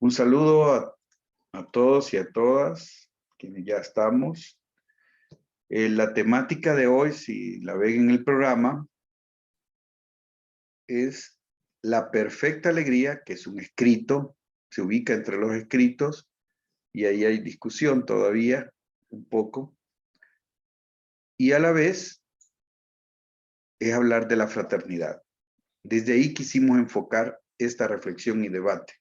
Un saludo a todos y a todas, quienes ya estamos. La temática de hoy, si la ven en el programa, es la perfecta alegría, que es un escrito, se ubica entre los escritos, y ahí hay discusión todavía, un poco. Y a la vez, es hablar de la fraternidad. Desde ahí quisimos enfocar esta reflexión y debate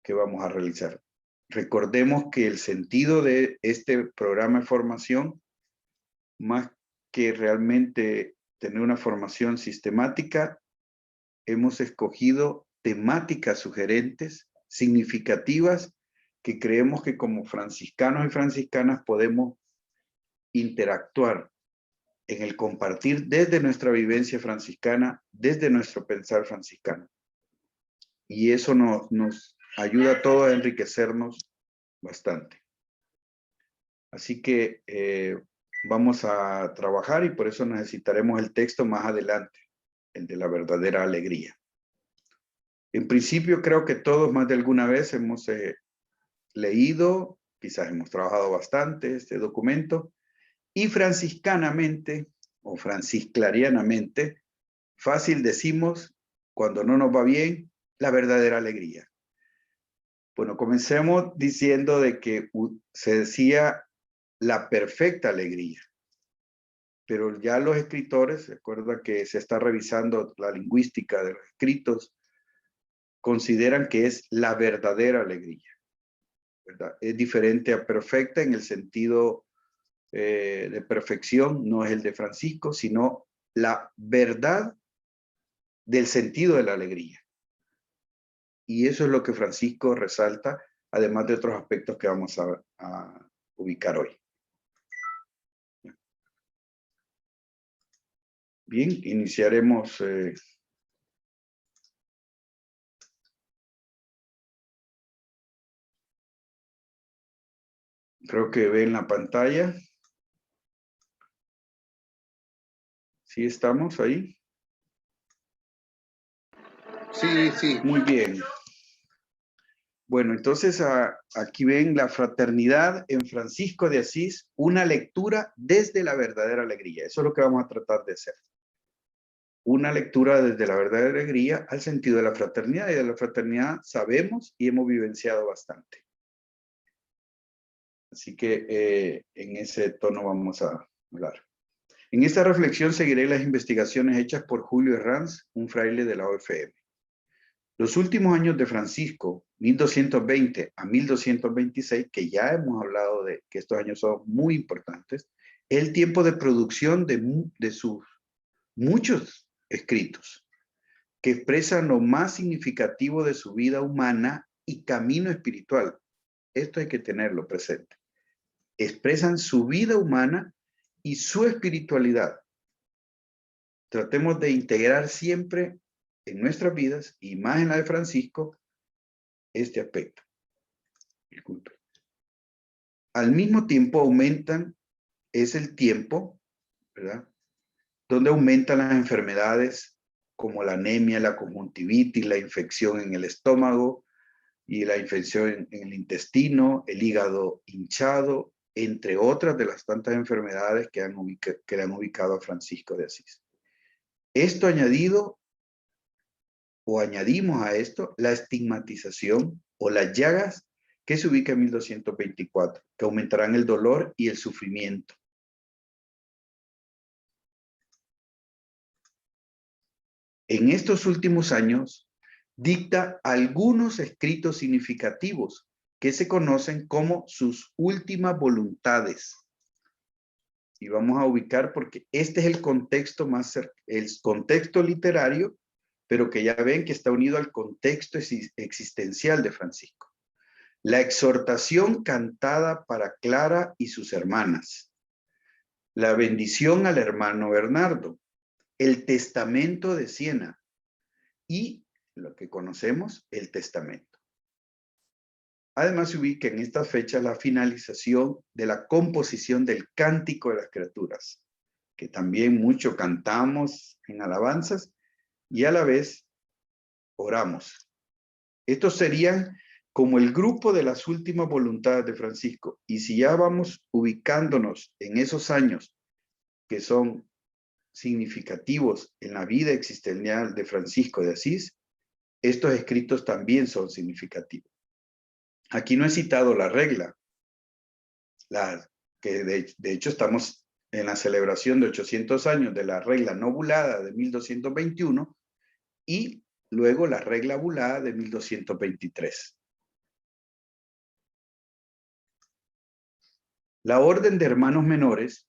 que vamos a realizar. Recordemos que el sentido de este programa de formación, más que realmente tener una formación sistemática, hemos escogido temáticas sugerentes, significativas, que creemos que como franciscanos y franciscanas podemos interactuar en el compartir desde nuestra vivencia franciscana, desde nuestro pensar franciscano. Y eso nos ayuda a todos a enriquecernos bastante. Así que vamos a trabajar y por eso necesitaremos el texto más adelante, el de la verdadera alegría. En principio creo que todos más de alguna vez hemos leído, quizás hemos trabajado bastante este documento, y franciscanamente o francisclarianamente, fácil decimos, cuando no nos va bien, la verdadera alegría. Bueno, comencemos diciendo de que se decía la perfecta alegría. Pero ya los escritores, recuerda que se está revisando la lingüística de los escritos, consideran que es la verdadera alegría, ¿verdad? Es diferente a perfecta en el sentido de perfección, no es el de Francisco, sino la verdad del sentido de la alegría. Y eso es lo que Francisco resalta, además de otros aspectos que vamos a ubicar hoy. Bien, iniciaremos. Creo que ven la pantalla. ¿Sí estamos ahí? Sí, sí. Muy bien. Bueno, entonces aquí ven la fraternidad en Francisco de Asís, una lectura desde la verdadera alegría. Eso es lo que vamos a tratar de hacer. Una lectura desde la verdadera alegría al sentido de la fraternidad. Y de la fraternidad sabemos y hemos vivenciado bastante. Así que en ese tono vamos a hablar. En esta reflexión seguiré las investigaciones hechas por Julio Herranz, un fraile de la OFM. Los últimos años de Francisco, 1220 a 1226, que ya hemos hablado de que estos años son muy importantes, es el tiempo de producción de sus muchos escritos, que expresan lo más significativo de su vida humana y camino espiritual. Esto hay que tenerlo presente. Expresan su vida humana y su espiritualidad. Tratemos de integrar siempre en nuestras vidas, y más en la de Francisco, este aspecto. Disculpe. Al mismo tiempo es el tiempo, ¿verdad?, donde aumentan las enfermedades como la anemia, la conjuntivitis, la infección en el estómago y la infección en el intestino, el hígado hinchado, entre otras de las tantas enfermedades que le han ubicado a Francisco de Asís. Esto añadido, o añadimos a esto, la estigmatización o las llagas que se ubica en 1224, que aumentarán el dolor y el sufrimiento. En estos últimos años, dicta algunos escritos significativos que se conocen como sus últimas voluntades. Y vamos a ubicar porque este es el contexto el contexto literario, pero que ya ven que está unido al contexto existencial de Francisco. La exhortación cantada para Clara y sus hermanas. La bendición al hermano Bernardo. El testamento de Siena. Y lo que conocemos, el testamento. Además se ubica en esta fecha la finalización de la composición del Cántico de las Criaturas, que también mucho cantamos en alabanzas y a la vez oramos. Estos serían como el grupo de las últimas voluntades de Francisco, y si ya vamos ubicándonos en esos años que son significativos en la vida existencial de Francisco de Asís, estos escritos también son significativos. Aquí no he citado la regla, que de hecho estamos en la celebración de 800 años de la regla no bulada de 1221 y luego la regla bulada de 1223. La orden de hermanos menores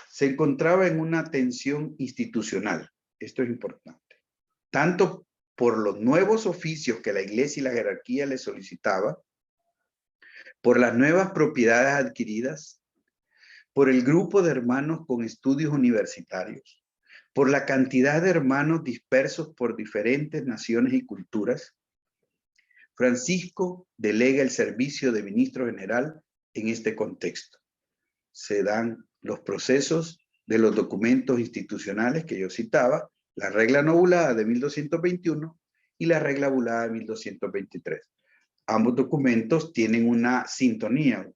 se encontraba en una tensión institucional. Esto es importante. Tanto por los nuevos oficios que la iglesia y la jerarquía le solicitaba, por las nuevas propiedades adquiridas, por el grupo de hermanos con estudios universitarios, por la cantidad de hermanos dispersos por diferentes naciones y culturas. Francisco delega el servicio de ministro general en este contexto. Se dan los procesos de los documentos institucionales que yo citaba, la regla no bulada de 1221 y la regla bulada de 1223. Ambos documentos tienen una sintonía.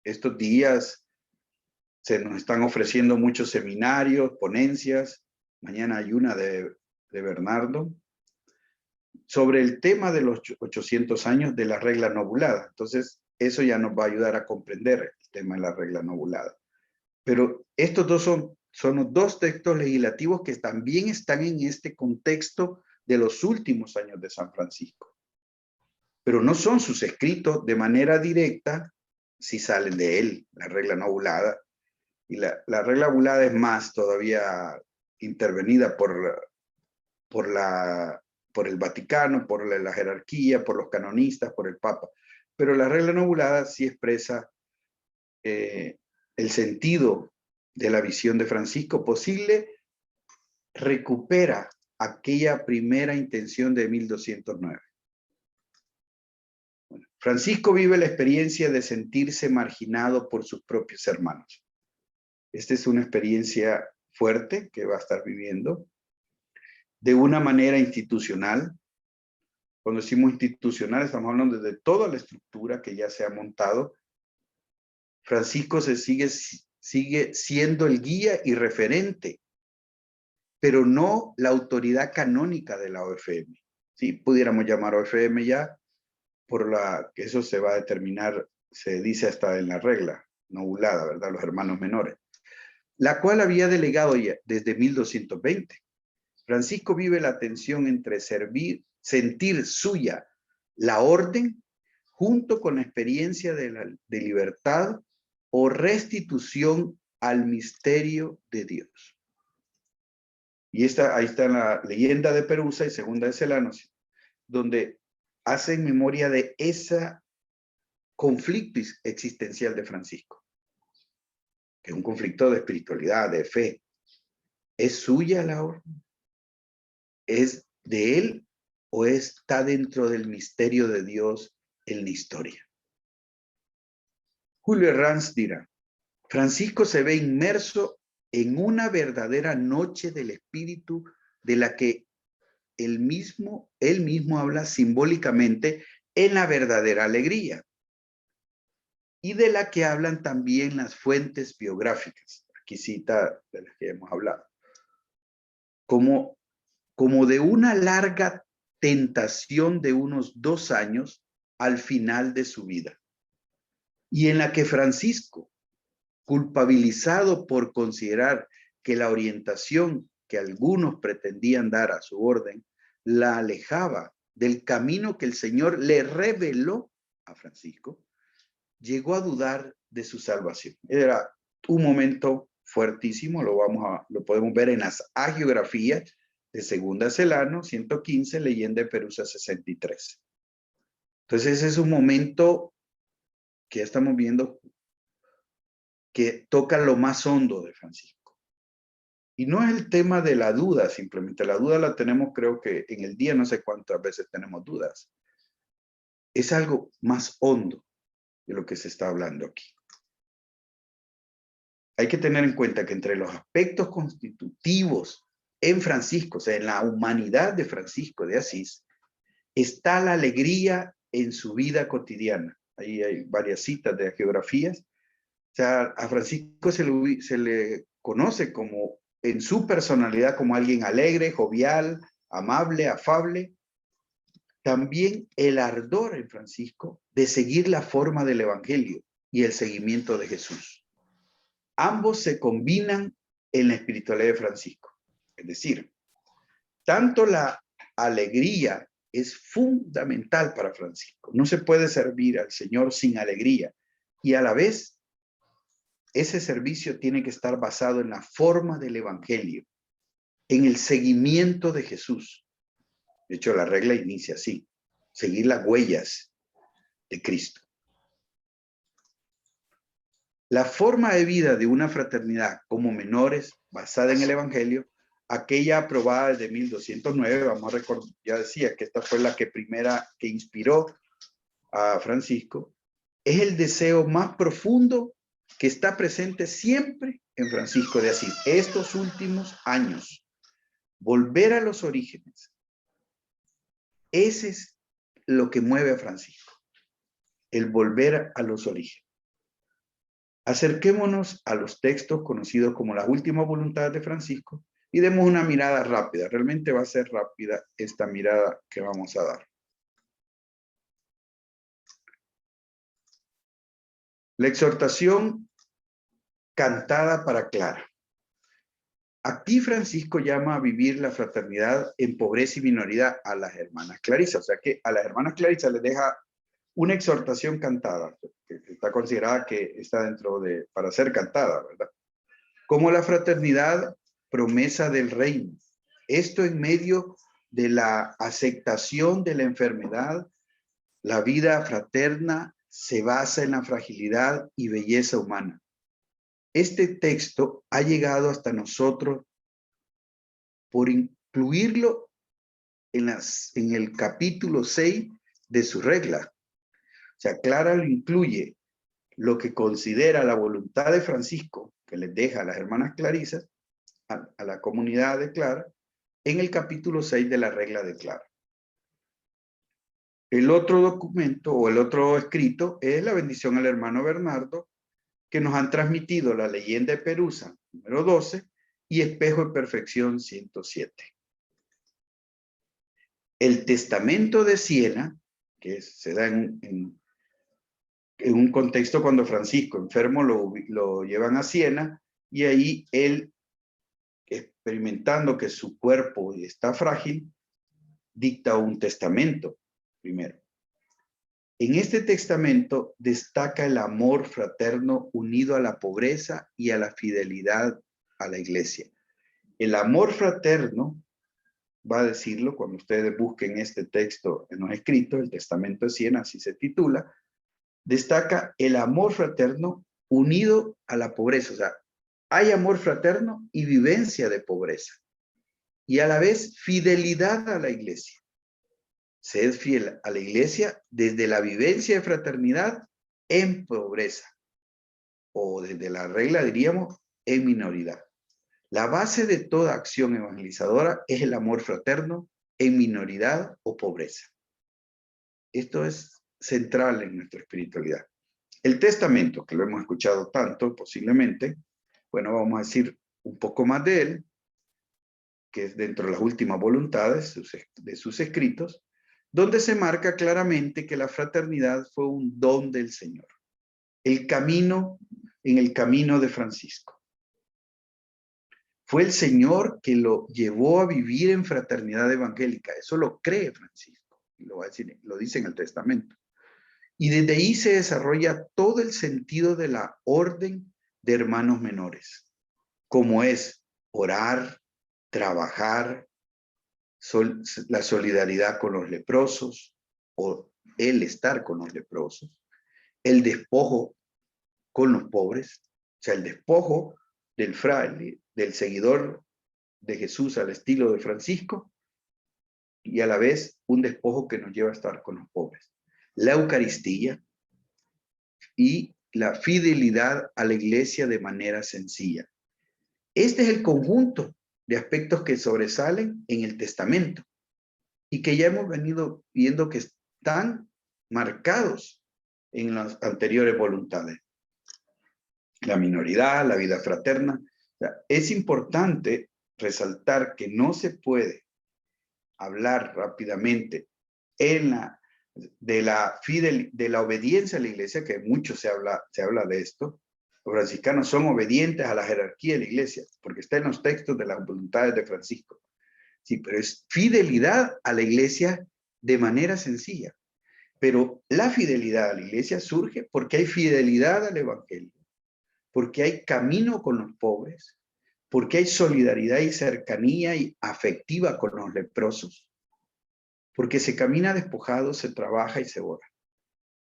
Estos días se nos están ofreciendo muchos seminarios, ponencias. Mañana hay una de Bernardo sobre el tema de los 800 años de la regla no bulada. Entonces, eso ya nos va a ayudar a comprender el tema de la regla no bulada. Pero estos dos son los dos textos legislativos que también están en este contexto de los últimos años de San Francisco. Pero no son sus escritos de manera directa si salen de él, la regla no bulada. Y la regla bulada es más todavía intervenida por el Vaticano, por la jerarquía, por los canonistas, por el Papa. Pero la regla no bulada sí expresa el sentido de la visión de Francisco posible, recupera aquella primera intención de 1209. Bueno, Francisco vive la experiencia de sentirse marginado por sus propios hermanos. Esta es una experiencia fuerte que va a estar viviendo de una manera institucional. Cuando decimos institucional, estamos hablando de toda la estructura que ya se ha montado. Francisco sigue siendo el guía y referente, pero no la autoridad canónica de la OFM. Sí, pudiéramos llamar OFM ya, que eso se va a determinar, se dice hasta en la regla no bulada, ¿verdad? Los hermanos menores, la cual había delegado ya desde 1220. Francisco vive la tensión entre sentir suya la orden junto con la experiencia de libertad o restitución al misterio de Dios. Y ahí está la leyenda de Perusa y segunda de Celano, donde hacen memoria de ese conflicto existencial de Francisco, que es un conflicto de espiritualidad, de fe. ¿Es suya la orden? ¿Es de él o está dentro del misterio de Dios en la historia? Julio Herranz dirá, Francisco se ve inmerso en una verdadera noche del espíritu de la que él mismo habla simbólicamente en la verdadera alegría y de la que hablan también las fuentes biográficas. Aquí cita de las que hemos hablado. Como de una larga tentación de unos 2 años al final de su vida, y en la que Francisco, culpabilizado por considerar que la orientación que algunos pretendían dar a su orden la alejaba del camino que el Señor le reveló a Francisco, llegó a dudar de su salvación. Era un momento fuertísimo, lo podemos ver en las hagiografías de Segunda Celano 115, leyenda de Perusa 63. Entonces ese es un momento que ya estamos viendo que toca lo más hondo de Francisco. Y no es el tema de la duda, simplemente la duda la tenemos, creo que en el día no sé cuántas veces tenemos dudas. Es algo más hondo de lo que se está hablando aquí. Hay que tener en cuenta que entre los aspectos constitutivos en Francisco, o sea, en la humanidad de Francisco de Asís, está la alegría en su vida cotidiana. Ahí hay varias citas de geografías. O sea, a Francisco se le conoce como, en su personalidad, como alguien alegre, jovial, amable, afable. También el ardor en Francisco de seguir la forma del Evangelio y el seguimiento de Jesús. Ambos se combinan en la espiritualidad de Francisco. Es decir, tanto la alegría es fundamental para Francisco. No se puede servir al Señor sin alegría. Y a la vez, ese servicio tiene que estar basado en la forma del Evangelio, en el seguimiento de Jesús. De hecho, la regla inicia así: seguir las huellas de Cristo. La forma de vida de una fraternidad como menores, basada en el Evangelio, aquella aprobada desde 1209, vamos a recordar, ya decía que esta fue la primera que inspiró a Francisco, es el deseo más profundo que está presente siempre en Francisco de Asís. Estos últimos años, volver a los orígenes. Ese es lo que mueve a Francisco, el volver a los orígenes. Acerquémonos a los textos conocidos como las últimas voluntades de Francisco y demos una mirada rápida. Realmente va a ser rápida esta mirada que vamos a dar. La exhortación cantada para Clara. Aquí Francisco llama a vivir la fraternidad en pobreza y minoridad a las hermanas Clarisas. O sea que a las hermanas Clarisas les deja una exhortación cantada, que está considerada que está dentro de, para ser cantada, ¿verdad? Como la fraternidad, promesa del reino. Esto en medio de la aceptación de la enfermedad, la vida fraterna se basa en la fragilidad y belleza humana. Este texto ha llegado hasta nosotros por incluirlo en el capítulo 6 de su regla. O sea, Clara lo incluye, lo que considera la voluntad de Francisco, que les deja a las hermanas Clarisas, a la comunidad de Clara, en el capítulo 6 de la regla de Clara. El otro documento o el otro escrito es la bendición al hermano Bernardo, que nos han transmitido la leyenda de Perusa, número 12, y Espejo de Perfección, 107. El testamento de Siena, que se da en un contexto cuando Francisco, enfermo, lo llevan a Siena, y ahí él, experimentando que su cuerpo está frágil, dicta un testamento primero. En este testamento destaca el amor fraterno unido a la pobreza y a la fidelidad a la iglesia. El amor fraterno, va a decirlo cuando ustedes busquen este texto en los escritos, el testamento de Siena, así se titula, destaca el amor fraterno unido a la pobreza. O sea, hay amor fraterno y vivencia de pobreza. Y a la vez fidelidad a la iglesia. Sed fiel a la iglesia desde la vivencia de fraternidad en pobreza. O desde la regla, diríamos, en minoridad. La base de toda acción evangelizadora es el amor fraterno en minoridad o pobreza. Esto es central en nuestra espiritualidad. El testamento, que lo hemos escuchado tanto, posiblemente, bueno, vamos a decir un poco más de él, que es dentro de las últimas voluntades de sus escritos, donde se marca claramente que la fraternidad fue un don del Señor. El camino, en el camino de Francisco. Fue el Señor que lo llevó a vivir en fraternidad evangélica. Eso lo cree Francisco. Lo va a decir, lo dice en el testamento. Y desde ahí se desarrolla todo el sentido de la orden de hermanos menores, como es orar, trabajar, la solidaridad con los leprosos, o el estar con los leprosos, el despojo con los pobres, o sea, el despojo del fraile, del seguidor de Jesús al estilo de Francisco, y a la vez un despojo que nos lleva a estar con los pobres. La Eucaristía y la fidelidad a la iglesia de manera sencilla. Este es el conjunto de aspectos que sobresalen en el testamento. y que ya hemos venido viendo que están marcados en las anteriores voluntades. La minoridad, la vida fraterna. O sea, es importante resaltar que no se puede hablar rápidamente de la obediencia a la iglesia, que mucho se habla de esto. Los franciscanos son obedientes a la jerarquía de la iglesia, porque está en los textos de las voluntades de Francisco. Sí, pero es fidelidad a la iglesia de manera sencilla. Pero la fidelidad a la iglesia surge porque hay fidelidad al evangelio, porque hay camino con los pobres, porque hay solidaridad y cercanía y afectiva con los leprosos, porque se camina despojado, se trabaja y se ora.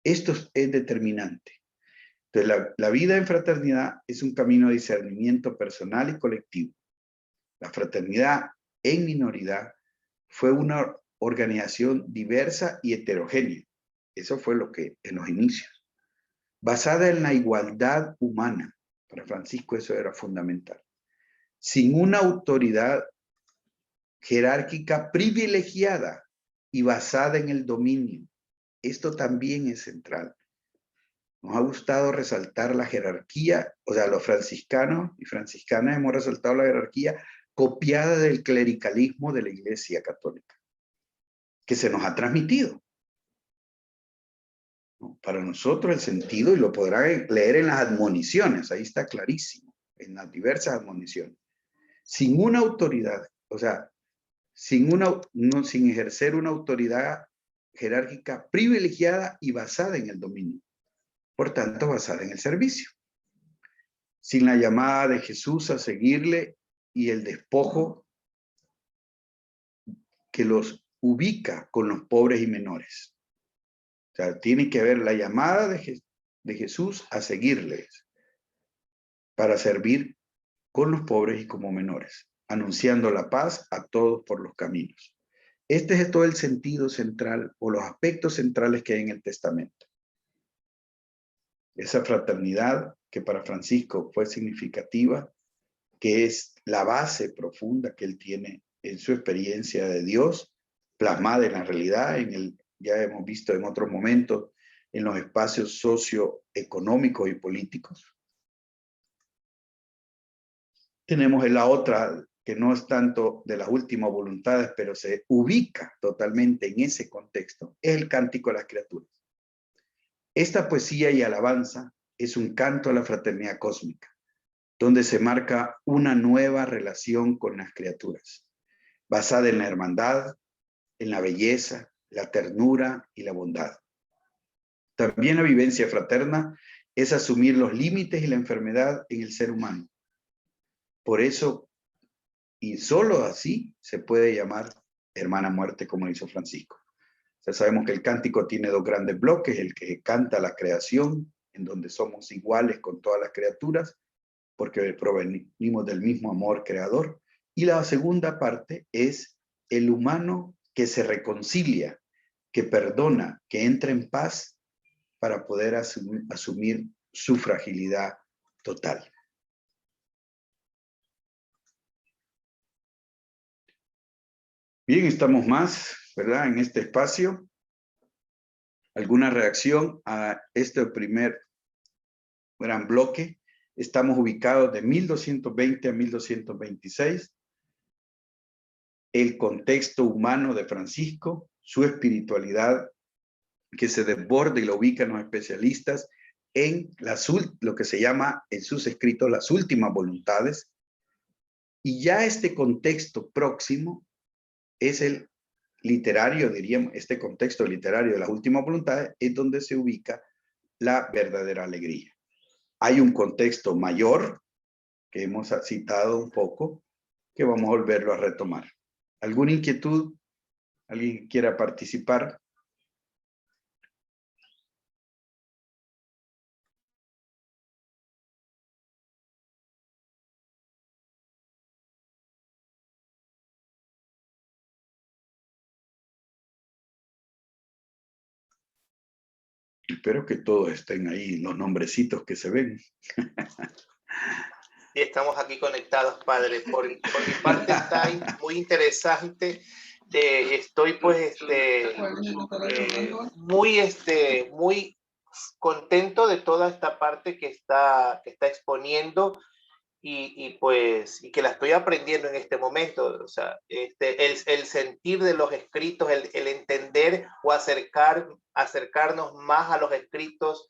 Esto es determinante. Entonces, la vida en fraternidad es un camino de discernimiento personal y colectivo. La fraternidad en minoridad fue una organización diversa y heterogénea. Eso fue lo que en los inicios. Basada en la igualdad humana. Para Francisco eso era fundamental. Sin una autoridad jerárquica privilegiada y basada en el dominio. Esto también es central. Nos ha gustado resaltar la jerarquía, o sea, los franciscanos y franciscanas hemos resaltado la jerarquía copiada del clericalismo de la Iglesia Católica, que se nos ha transmitido. Para nosotros el sentido, y lo podrán leer en las admoniciones, ahí está clarísimo, en las diversas admoniciones. Sin una autoridad, o sea, sin ejercer una autoridad jerárquica privilegiada y basada en el dominio. Por tanto, basada en el servicio. Sin la llamada de Jesús a seguirle y el despojo que los ubica con los pobres y menores. O sea, tiene que haber la llamada de Jesús a seguirles para servir con los pobres y como menores, anunciando la paz a todos por los caminos. Este es todo el sentido central o los aspectos centrales que hay en el testamento. Esa fraternidad que para Francisco fue significativa, que es la base profunda que él tiene en su experiencia de Dios, plasmada en la realidad, ya hemos visto en otros momentos, en los espacios socioeconómicos y políticos. Tenemos la otra, que no es tanto de las últimas voluntades, pero se ubica totalmente en ese contexto, es el Cántico a las Criaturas. Esta poesía y alabanza es un canto a la fraternidad cósmica, donde se marca una nueva relación con las criaturas, basada en la hermandad, en la belleza, la ternura y la bondad. También la vivencia fraterna es asumir los límites y la enfermedad en el ser humano. Por eso, y solo así, se puede llamar hermana muerte, como hizo Francisco. Ya sabemos que el cántico tiene dos grandes bloques, el que canta la creación, en donde somos iguales con todas las criaturas, porque provenimos del mismo amor creador. Y la segunda parte es el humano que se reconcilia, que perdona, que entra en paz para poder asumir su fragilidad total. Bien, estamos más, ¿verdad? En este espacio. ¿Alguna reacción a este primer gran bloque? Estamos ubicados de 1220 a 1226. El contexto humano de Francisco, su espiritualidad que se desborda y lo ubican los especialistas en lo que se llama en sus escritos las últimas voluntades. Y ya este contexto próximo es el literario, diríamos, este contexto literario de las últimas voluntades es donde se ubica la verdadera alegría. Hay un contexto mayor que hemos citado un poco, que vamos a volverlo a retomar. ¿Alguna inquietud? ¿Alguien que quiera participar? Espero que todos estén ahí, los nombrecitos que se ven. Y estamos aquí conectados, padre. Por mi parte está muy interesante estoy pues muy contento de toda esta parte que está exponiendo y que la estoy aprendiendo en este momento. O sea, el sentir de los escritos, el entender o acercarnos más a los escritos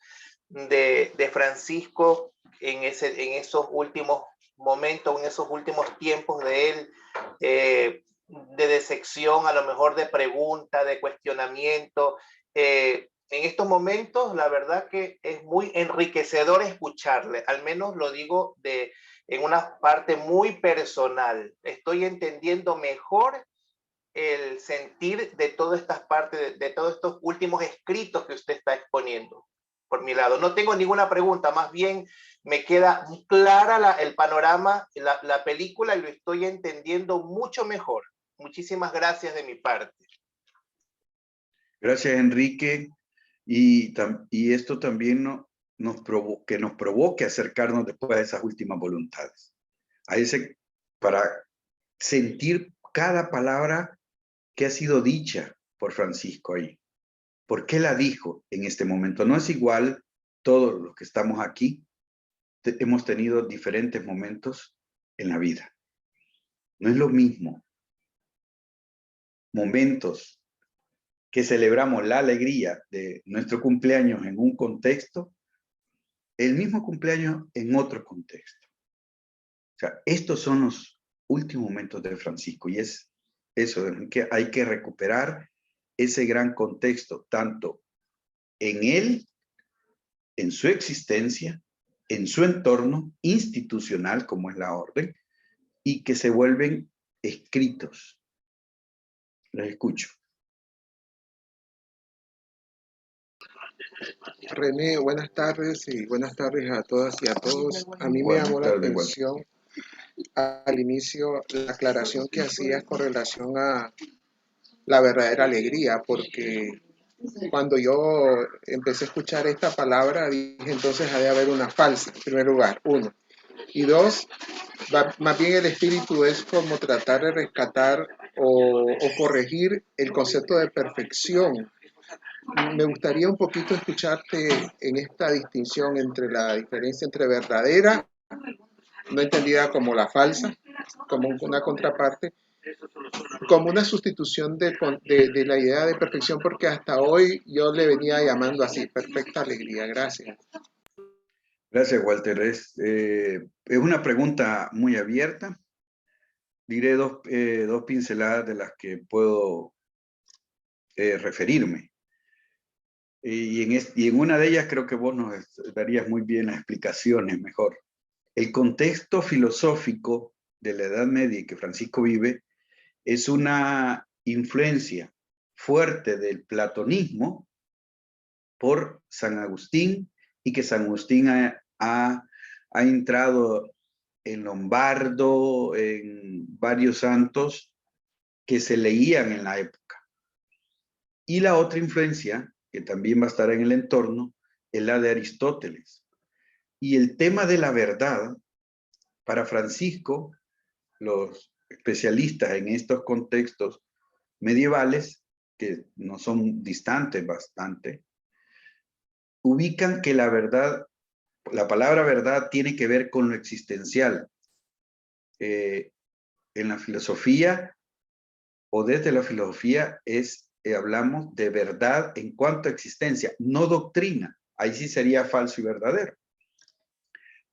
de Francisco en esos últimos momentos, en esos últimos tiempos de él, de disección, a lo mejor de pregunta, de cuestionamiento. En estos momentos, la verdad que es muy enriquecedor escucharle, al menos lo digo en una parte muy personal. Estoy entendiendo mejor el sentir de todas estas partes, de todos estos últimos escritos que usted está exponiendo. Por mi lado, no tengo ninguna pregunta, más bien me queda clara el panorama, la película, y lo estoy entendiendo mucho mejor. Muchísimas gracias de mi parte. Gracias, Enrique. Y esto también nos provoque acercarnos después a esas últimas voluntades. Para sentir cada palabra que ha sido dicha por Francisco ahí. ¿Por qué la dijo en este momento? No es igual, todos los que estamos aquí hemos tenido diferentes momentos en la vida. No es lo mismo momentos que celebramos la alegría de nuestro cumpleaños en un contexto, el mismo cumpleaños en otro contexto. O sea, estos son los últimos momentos de Francisco y es eso, que hay que recuperar ese gran contexto, tanto en él, en su existencia, en su entorno institucional, como es la orden, y que se vuelven escritos. Les escucho. René, buenas tardes y buenas tardes a todas y a todos. A mí me llamó la atención al inicio la aclaración que hacías con relación a la verdadera alegría, porque cuando yo empecé a escuchar esta palabra dije entonces ha de haber una falsa, en primer lugar, uno. Y dos, más bien el espíritu es como tratar de rescatar o corregir el concepto de perfección. Me gustaría un poquito escucharte en esta distinción entre la diferencia entre verdadera, no entendida como la falsa, como una contraparte, como una sustitución de la idea de perfección, porque hasta hoy yo le venía llamando así, perfecta alegría. Gracias. Gracias, Walter. Es una pregunta muy abierta. Diré dos pinceladas de las que puedo referirme. Y en una de ellas creo que vos nos darías muy bien las explicaciones mejor. El contexto filosófico de la Edad Media que Francisco vive es una influencia fuerte del platonismo por San Agustín, y que San Agustín ha entrado en Lombardo, en varios santos que se leían en la época. Y la otra influencia, que también va a estar en el entorno, es la de Aristóteles. Y el tema de la verdad, para Francisco, los especialistas en estos contextos medievales, que no son distantes bastante, ubican que la verdad, la palabra verdad tiene que ver con lo existencial. En la filosofía o desde la filosofía hablamos de verdad en cuanto a existencia, no doctrina. Ahí sí sería falso y verdadero.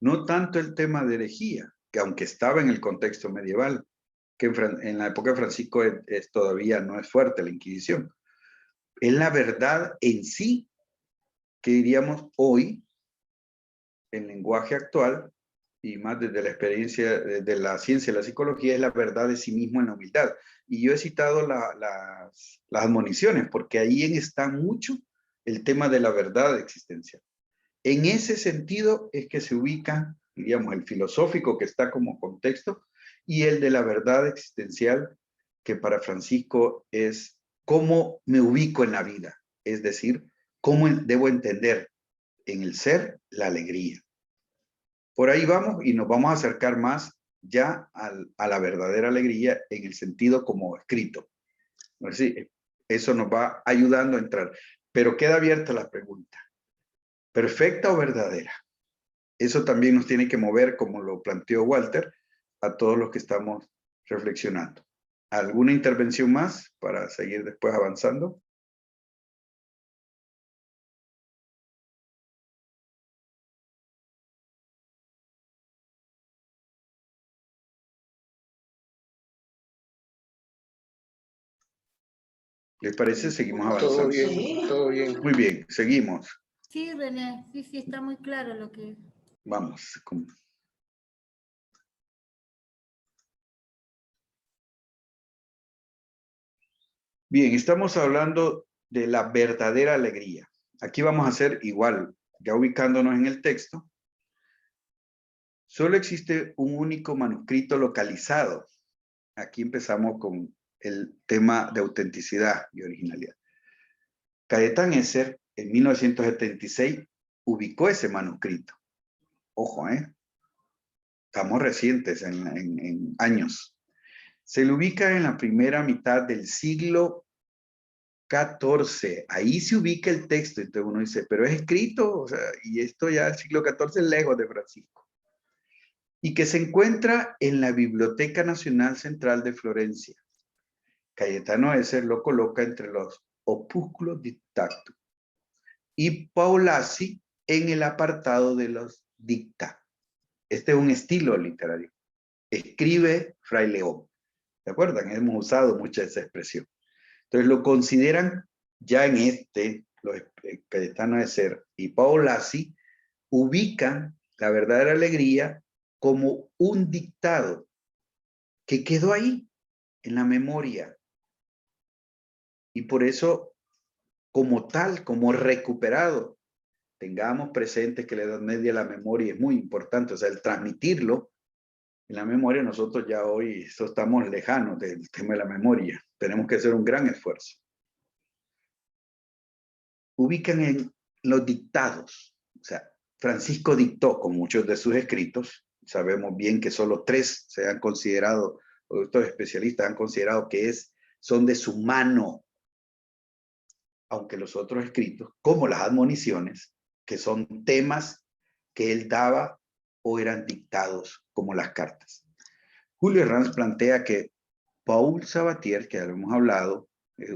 No tanto el tema de herejía, que aunque estaba en el contexto medieval, que en la época de Francisco todavía no es fuerte la Inquisición. Es la verdad en sí, que diríamos hoy, en lenguaje actual, y más desde la experiencia de la ciencia y la psicología, es la verdad de sí mismo en la humildad. Y yo he citado las admoniciones, porque ahí está mucho el tema de la verdad existencial. En ese sentido es que se ubica, diríamos, el filosófico, que está como contexto, y el de la verdad existencial, que para Francisco es cómo me ubico en la vida, es decir, cómo debo entender en el ser la alegría. Por ahí vamos y nos vamos a acercar más ya a la verdadera alegría en el sentido como escrito. Así, eso nos va ayudando a entrar. Pero queda abierta la pregunta. ¿Perfecta o verdadera? Eso también nos tiene que mover, como lo planteó Walter, a todos los que estamos reflexionando. ¿Alguna intervención más para seguir después avanzando? ¿Les parece? Seguimos avanzando. Todo bien, todo bien. Muy bien, seguimos. Sí, René, sí, está muy claro lo que... Vamos. Bien, estamos hablando de la verdadera alegría. Aquí vamos a hacer igual, ya ubicándonos en el texto. Solo existe un único manuscrito localizado. Aquí empezamos con el tema de autenticidad y originalidad. Cayetán Esser, en 1976, ubicó ese manuscrito. Ojo, estamos recientes en años. Se lo ubica en la primera mitad del siglo XIV. Ahí se ubica el texto. Entonces uno dice, pero es escrito, o sea, y esto ya del siglo XIV es lejos de Francisco. Y que se encuentra en la Biblioteca Nacional Central de Florencia. Cayetano Esser lo coloca entre los opúsculos dictactus y Paolazzi en el apartado de los dicta. Este es un estilo literario. Escribe Fray León. ¿Se acuerdan? Hemos usado mucho esa expresión. Entonces lo consideran ya en los Cayetano Esser y Paolazzi ubican la verdadera alegría como un dictado que quedó ahí en la memoria. Y por eso, como tal, como recuperado, tengamos presente que la Edad Media, la memoria es muy importante, o sea, el transmitirlo en la memoria, nosotros ya hoy estamos lejanos del tema de la memoria, tenemos que hacer un gran esfuerzo. Ubican en los dictados, o sea, Francisco dictó con muchos de sus escritos, sabemos bien que solo 3 se han considerado, o estos especialistas han considerado que son de su mano, aunque los otros escritos, como las admoniciones, que son temas que él daba o eran dictados como las cartas. Julio Herranz plantea que Paul Sabatier, que ya lo hemos hablado,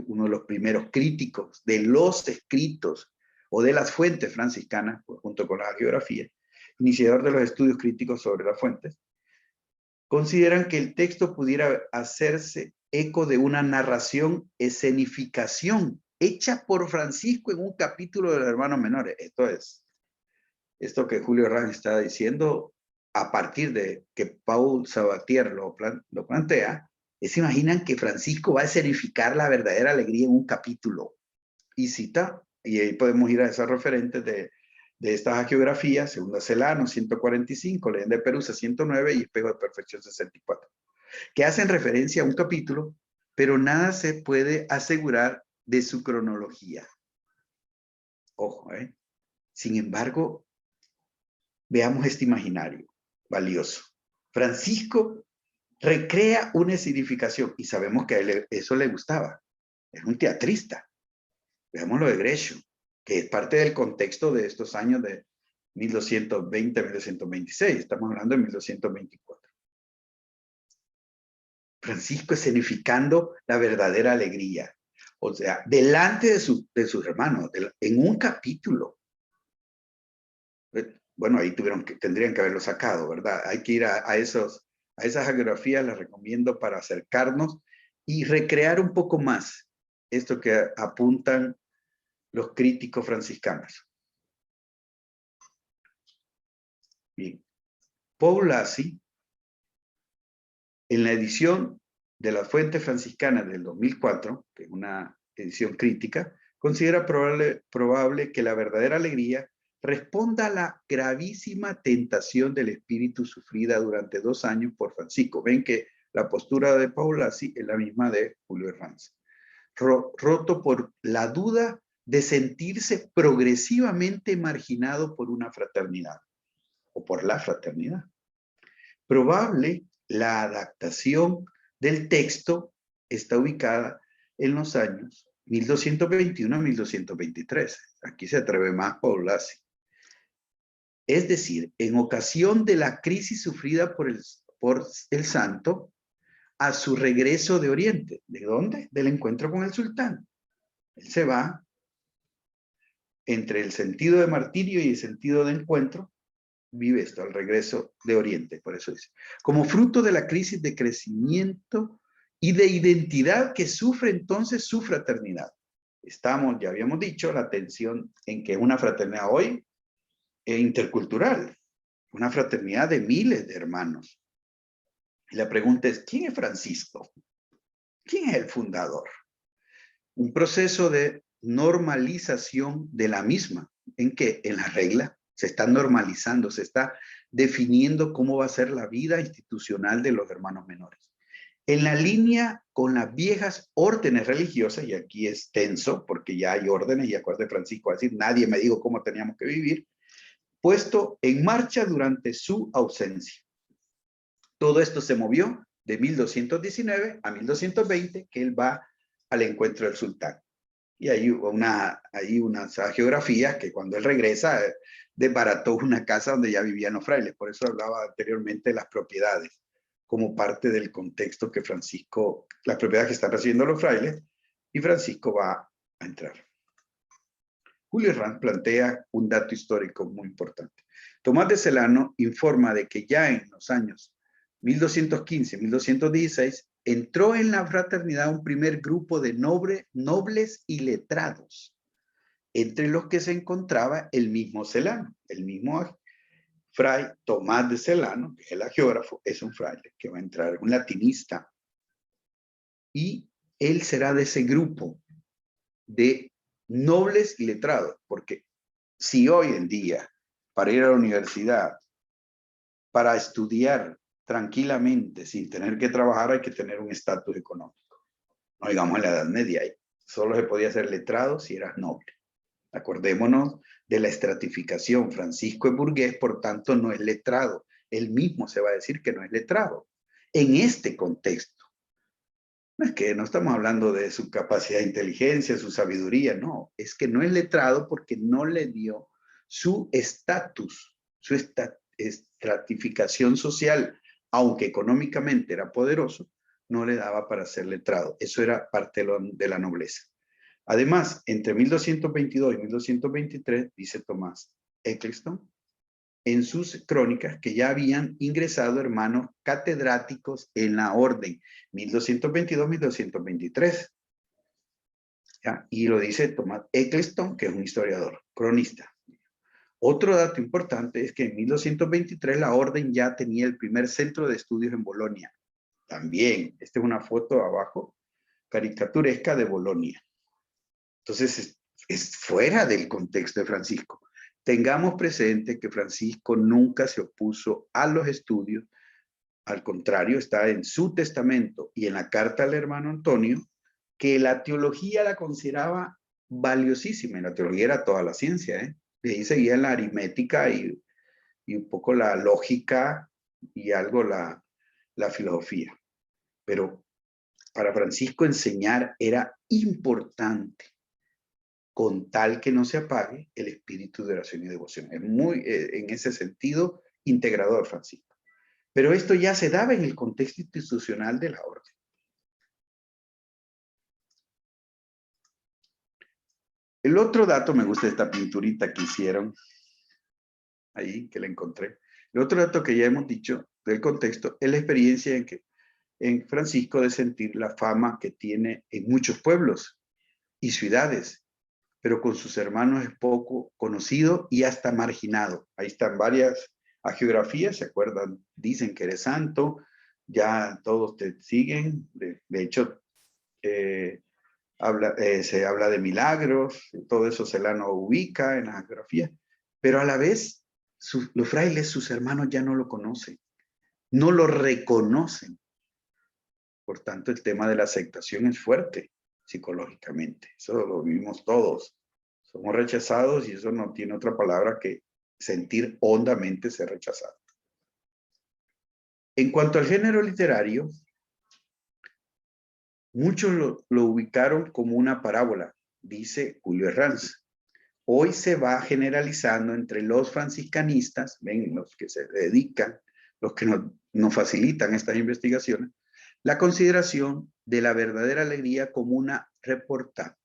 uno de los primeros críticos de los escritos o de las fuentes franciscanas, pues, junto con la hagiografía, iniciador de los estudios críticos sobre las fuentes, consideran que el texto pudiera hacerse eco de una narración, escenificación, hecha por Francisco en un capítulo de los hermanos menores. Esto que Julio Herranz está diciendo, a partir de que Paul Sabatier lo plantea, se imaginan que Francisco va a escenificar la verdadera alegría en un capítulo. Y cita, y ahí podemos ir a esas referentes de estas hagiografías, Segunda Celano, 145, Leyenda de Perusa, 109 y Espejo de Perfección, 64, que hacen referencia a un capítulo, pero nada se puede asegurar de su cronología. Ojo, Sin embargo, veamos este imaginario valioso. Francisco recrea una significación y sabemos que a él eso le gustaba. Es un teatrista. Veamos lo de Gresham, que es parte del contexto de estos años de 1220 a 1226. Estamos hablando de 1224. Francisco escenificando la verdadera alegría. O sea, delante de sus hermanos, en un capítulo. Bueno, ahí tendrían que haberlo sacado, ¿verdad? Hay que ir a esas hagiografías, las recomiendo para acercarnos y recrear un poco más esto que apuntan los críticos franciscanos. Bien. Paolazzi, en la edición de las fuentes franciscanas del 2004, que es una edición crítica, considera probable que la verdadera alegría responda a la gravísima tentación del espíritu sufrida durante 2 años por Francisco. Ven que la postura de Paolazzi es la misma de Julio Herranz. Roto por la duda de sentirse progresivamente marginado por una fraternidad o por la fraternidad. Probable la adaptación del texto está ubicada en los años 1221 a 1223. Aquí se atreve más Paulasi. Es decir, en ocasión de la crisis sufrida por el santo a su regreso de Oriente. ¿De dónde? Del encuentro con el sultán. Él se va entre el sentido de martirio y el sentido de encuentro. Vive esto, al regreso de Oriente, por eso dice. Como fruto de la crisis de crecimiento y de identidad que sufre entonces su fraternidad. Ya habíamos dicho, la tensión en que una fraternidad hoy es intercultural, una fraternidad de miles de hermanos. Y la pregunta es, ¿quién es Francisco? ¿Quién es el fundador? Un proceso de normalización de la misma, en que en la regla se está normalizando, se está definiendo cómo va a ser la vida institucional de los hermanos menores. En la línea con las viejas órdenes religiosas, y aquí es tenso porque ya hay órdenes, y acuérdate Francisco va a decir, nadie me dijo cómo teníamos que vivir, puesto en marcha durante su ausencia. Todo esto se movió de 1219 a 1220, que él va al encuentro del sultán. Y hay una geografía que cuando él regresa, desbarató una casa donde ya vivían los frailes. Por eso hablaba anteriormente de las propiedades, como parte del contexto que Francisco, las propiedades que están recibiendo los frailes, y Francisco va a entrar. Julio Herrán plantea un dato histórico muy importante. Tomás de Celano informa de que ya en los años 1215-1216 entró en la fraternidad un primer grupo de nobles y letrados, entre los que se encontraba el mismo Celano, el mismo fray Tomás de Celano, que es el geógrafo, es un fraile que va a entrar, un latinista, y él será de ese grupo de nobles y letrados, porque si hoy en día, para ir a la universidad, para estudiar tranquilamente, sin tener que trabajar, hay que tener un estatus económico. No digamos en la Edad Media, solo se podía ser letrado si eras noble. Acordémonos de la estratificación. Francisco es burgués, por tanto no es letrado. Él mismo se va a decir que no es letrado. En este contexto, no es que no estamos hablando de su capacidad de inteligencia, su sabiduría, no. Es que no es letrado porque no le dio su estatus, su estratificación social, aunque económicamente era poderoso, no le daba para ser letrado. Eso era parte de la nobleza. Además, entre 1222 y 1223, dice Tomás Eccleston, en sus crónicas, que ya habían ingresado hermanos catedráticos en la orden, 1222-1223. ¿Ya? Y lo dice Tomás Eccleston, que es un historiador, cronista. Otro dato importante es que en 1223 la orden ya tenía el primer centro de estudios en Bolonia. También, esta es una foto abajo, caricaturesca de Bolonia. Entonces, es fuera del contexto de Francisco. Tengamos presente que Francisco nunca se opuso a los estudios. Al contrario, está en su testamento y en la carta al hermano Antonio, que la teología la consideraba valiosísima. Y la teología era toda la ciencia, ¿eh? De ahí seguía la aritmética y un poco la lógica y algo la filosofía. Pero para Francisco enseñar era importante, con tal que no se apague el espíritu de oración y devoción. Es muy, en ese sentido, integrador Francisco. Pero esto ya se daba en el contexto institucional de la orden. El otro dato, me gusta esta pinturita que hicieron, ahí, que la encontré. El otro dato que ya hemos dicho del contexto es la experiencia en Francisco de sentir la fama que tiene en muchos pueblos y ciudades, pero con sus hermanos es poco conocido y hasta marginado. Ahí están varias hagiografías, ¿se acuerdan? Dicen que eres santo, ya todos te siguen. De hecho, se habla de milagros, todo eso Celano ubica en la hagiografía, pero a la vez los frailes, sus hermanos ya no lo conocen, no lo reconocen. Por tanto, el tema de la aceptación es fuerte psicológicamente. Eso lo vivimos todos. Somos rechazados y eso no tiene otra palabra que sentir hondamente ser rechazado. En cuanto al género literario, Muchos lo ubicaron como una parábola, dice Julio Herranz. Hoy se va generalizando entre los franciscanistas, ven, los que se dedican, los que nos facilitan estas investigaciones, la consideración de la verdadera alegría como una reportata.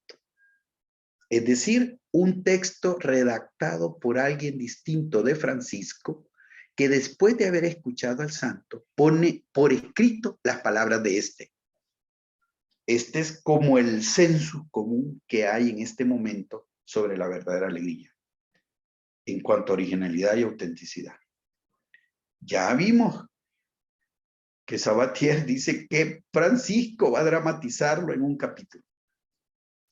Es decir, un texto redactado por alguien distinto de Francisco, que después de haber escuchado al santo, pone por escrito las palabras de este. Este es como el censo común que hay en este momento sobre la verdadera alegría, en cuanto a originalidad y autenticidad. Ya vimos que Sabatier dice que Francisco va a dramatizarlo en un capítulo.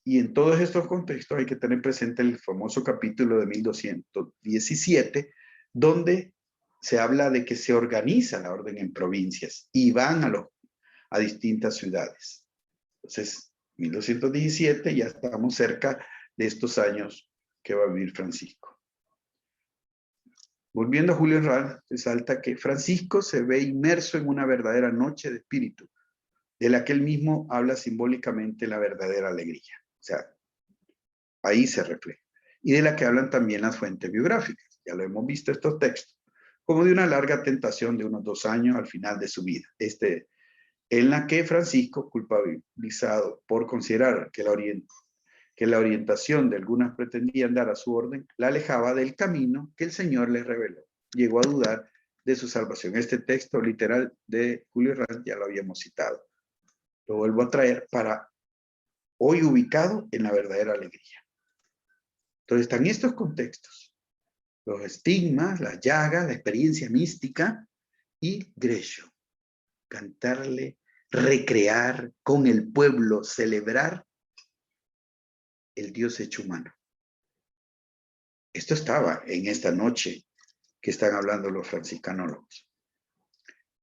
Y en todos estos contextos hay que tener presente el famoso capítulo de 1217, donde se habla de que se organiza la orden en provincias y van a distintas ciudades. Entonces, 1217 ya estamos cerca de estos años que va a vivir Francisco. Volviendo a Julio Herranz, resalta que Francisco se ve inmerso en una verdadera noche de espíritu, de la que él mismo habla simbólicamente la verdadera alegría. O sea, ahí se refleja. Y de la que hablan también las fuentes biográficas. Ya lo hemos visto estos textos, como de una larga tentación de unos 2 años al final de su vida. En la que Francisco, culpabilizado por considerar que la orientación de algunas pretendían dar a su orden, la alejaba del camino que el Señor les reveló. Llegó a dudar de su salvación. Este texto literal de Julio Herranz ya lo habíamos citado. Lo vuelvo a traer para hoy ubicado en la verdadera alegría. Entonces están estos contextos. Los estigmas, las llagas, la experiencia mística y Gresham. Cantarle, recrear con el pueblo, celebrar el Dios hecho humano. Esto estaba en esta noche que están hablando los franciscanólogos.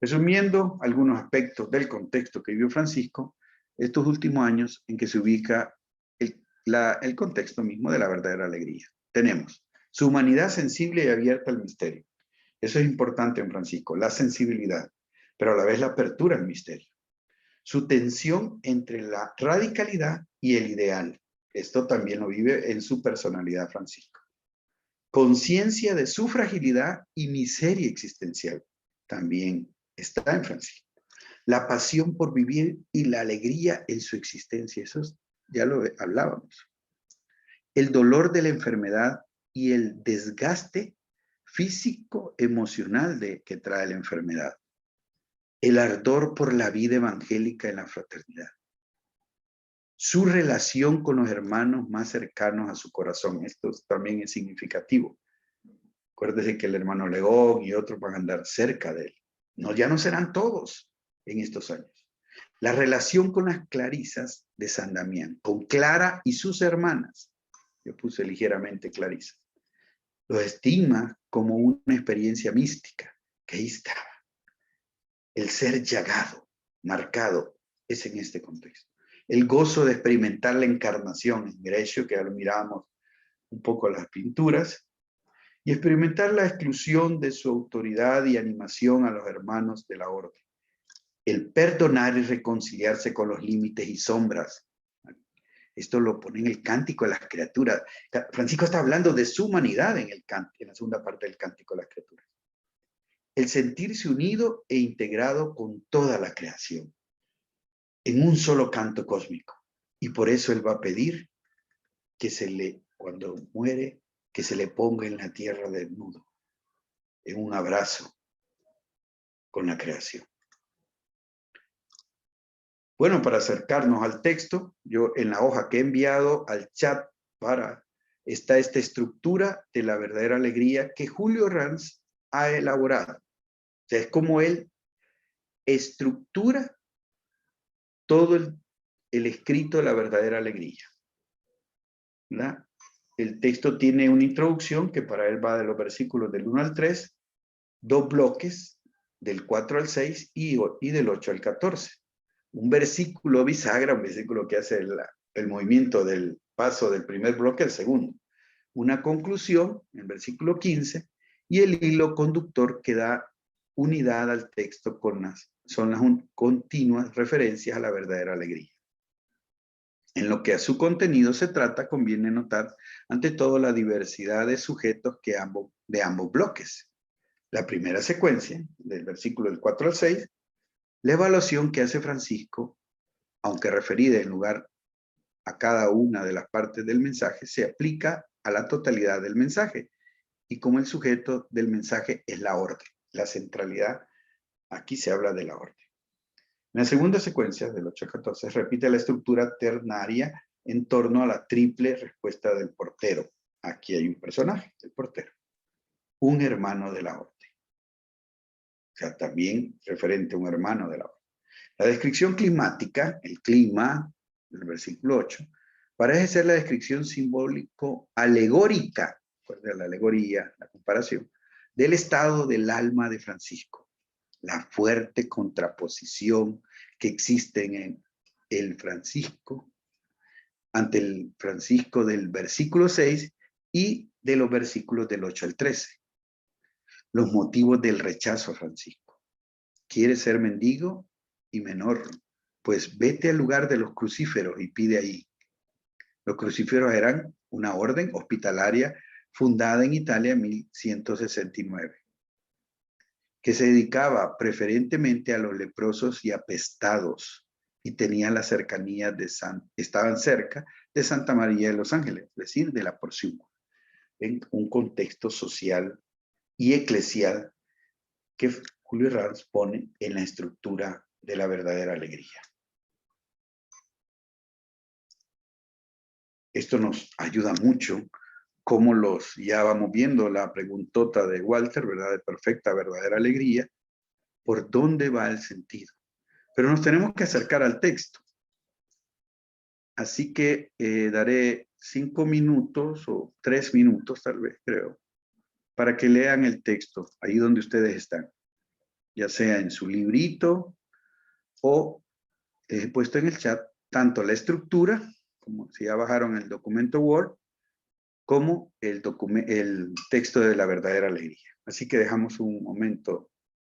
Resumiendo algunos aspectos del contexto que vivió Francisco, estos últimos años en que se ubica el contexto mismo de la verdadera alegría. Tenemos su humanidad sensible y abierta al misterio. Eso es importante en Francisco, la sensibilidad, pero a la vez la apertura al misterio. Su tensión entre la radicalidad y el ideal. Esto también lo vive en su personalidad Francisco. Conciencia de su fragilidad y miseria existencial. También está en Francisco. La pasión por vivir y la alegría en su existencia. Eso ya lo hablábamos. El dolor de la enfermedad y el desgaste físico, emocional que trae la enfermedad. El ardor por la vida evangélica en la fraternidad. Su relación con los hermanos más cercanos a su corazón. Esto también es significativo. Acuérdese que el hermano Legón y otros van a andar cerca de él. No, ya no serán todos en estos años. La relación con las clarisas de San Damián, con Clara y sus hermanas. Yo puse ligeramente Clarisa. Los estigma como una experiencia mística, que ahí estaba. El ser llagado, marcado, es en este contexto. El gozo de experimentar la encarnación en Gresham, que ya lo mirábamos un poco en las pinturas, y experimentar la exclusión de su autoridad y animación a los hermanos de la orden. El perdonar y reconciliarse con los límites y sombras. Esto lo pone en el Cántico de las Criaturas. Francisco está hablando de su humanidad en la segunda parte del Cántico de las Criaturas. El sentirse unido e integrado con toda la creación en un solo canto cósmico. Y por eso él va a pedir que cuando muere, que se le ponga en la tierra desnudo, en un abrazo con la creación. Bueno, para acercarnos al texto, yo en la hoja que he enviado al chat está esta estructura de la verdadera alegría que Julio Herranz ha elaborado. O sea, es como él estructura todo el escrito de la verdadera alegría. ¿Verdad? El texto tiene una introducción que para él va de los versículos del 1 al 3, 2 bloques, del 4 al 6 y del 8 al 14. Un versículo bisagra, un versículo que hace el movimiento del paso del primer bloque al segundo. Una conclusión, en el versículo 15, y el hilo conductor que da unidad al texto son las continuas referencias a la verdadera alegría. En lo que a su contenido se trata, conviene notar ante todo la diversidad de sujetos de ambos bloques. La primera secuencia, del versículo del 4 al 6, la evaluación que hace Francisco, aunque referida en lugar a cada una de las partes del mensaje, se aplica a la totalidad del mensaje, y como el sujeto del mensaje es la orden, la centralidad, aquí se habla de la orden. En la segunda secuencia, del 8 al 14, repite la estructura ternaria en torno a la triple respuesta del portero. Aquí hay un personaje, el portero, un hermano de la orden. O sea, también referente a un hermano de la orden. La descripción climática, el clima, del versículo 8, parece ser la descripción simbólico-alegórica, pues de la alegoría, la comparación, del estado del alma de Francisco. La fuerte contraposición que existe en el Francisco, ante el Francisco del versículo 6 y de los versículos del 8 al 13. Los motivos del rechazo a Francisco. ¿Quiere ser mendigo y menor? Pues vete al lugar de los crucíferos y pide ahí. Los crucíferos eran una orden hospitalaria fundada en Italia en 1169. Que se dedicaba preferentemente a los leprosos y apestados, y tenían la cercanía estaban cerca de Santa María de los Ángeles, es decir, de la Porciúncula, en un contexto social y eclesial que Julio Herranz pone en la estructura de la verdadera alegría. Esto nos ayuda mucho, como ya vamos viendo la preguntota de Walter, ¿verdad? De perfecta, verdadera alegría, ¿por dónde va el sentido? Pero nos tenemos que acercar al texto. Así que daré 5 minutos o 3 minutos, tal vez, creo, para que lean el texto, ahí donde ustedes están, ya sea en su librito o he puesto en el chat tanto la estructura, como si ya bajaron el documento Word, como el texto de la verdadera alegría. Así que dejamos un momento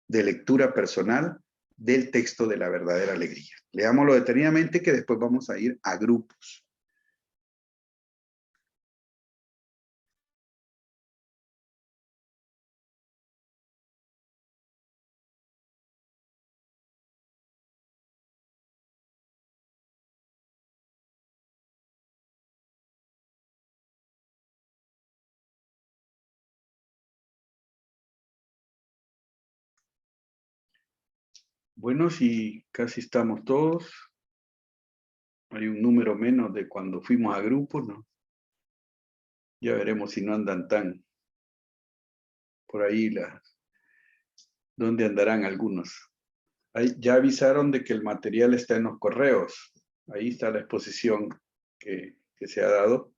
de lectura personal del texto de la verdadera alegría. Leámoslo detenidamente, que después vamos a ir a grupos. Bueno, si casi estamos todos. Hay un número menos de cuando fuimos a grupos, ¿no? Ya veremos si no andan tan por ahí ¿dónde andarán algunos? Ya avisaron de que el material está en los correos. Ahí está la exposición que se ha dado.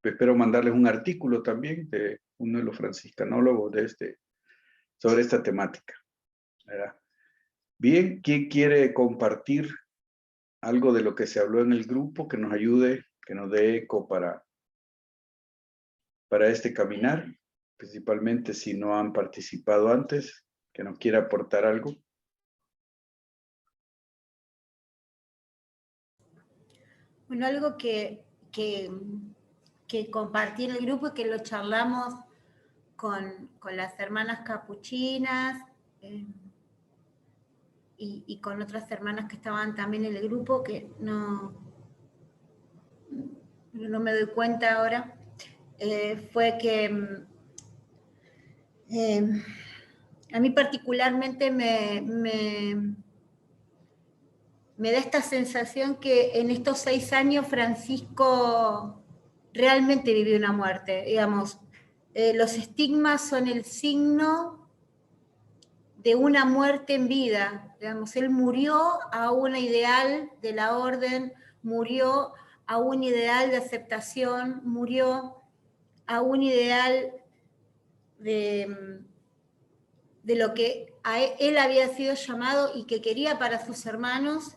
Espero mandarles un artículo también de uno de los franciscanólogos sobre esta temática. ¿Verdad? Bien, ¿quién quiere compartir algo de lo que se habló en el grupo que nos ayude, que nos dé eco para este caminar? Principalmente si no han participado antes, que nos quiera aportar algo. Bueno, algo que compartí en el grupo y que lo charlamos con las hermanas capuchinas y con otras hermanas que estaban también en el grupo, que no me doy cuenta ahora, fue que a mí particularmente me da esta sensación que en estos 6 años Francisco realmente vivió una muerte, digamos. Los estigmas son el signo de una muerte en vida, digamos. Él murió a un ideal de la orden, murió a un ideal de aceptación, murió a un ideal de lo que él había sido llamado y que quería para sus hermanos.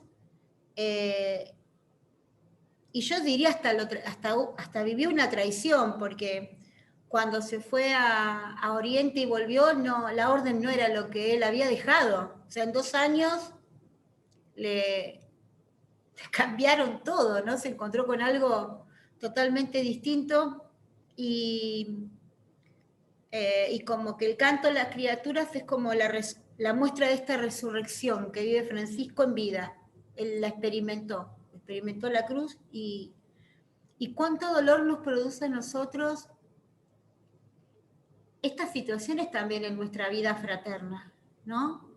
Y yo diría hasta vivió una traición, porque cuando se fue a Oriente y volvió, no, la orden no era lo que él había dejado. O sea, en 2 años le cambiaron todo, ¿no? Se encontró con algo totalmente distinto y como que el canto de las criaturas es como la muestra de esta resurrección que vive Francisco en vida. Él la experimentó la cruz y cuánto dolor nos produce a nosotros estas situaciones también en nuestra vida fraterna, ¿no?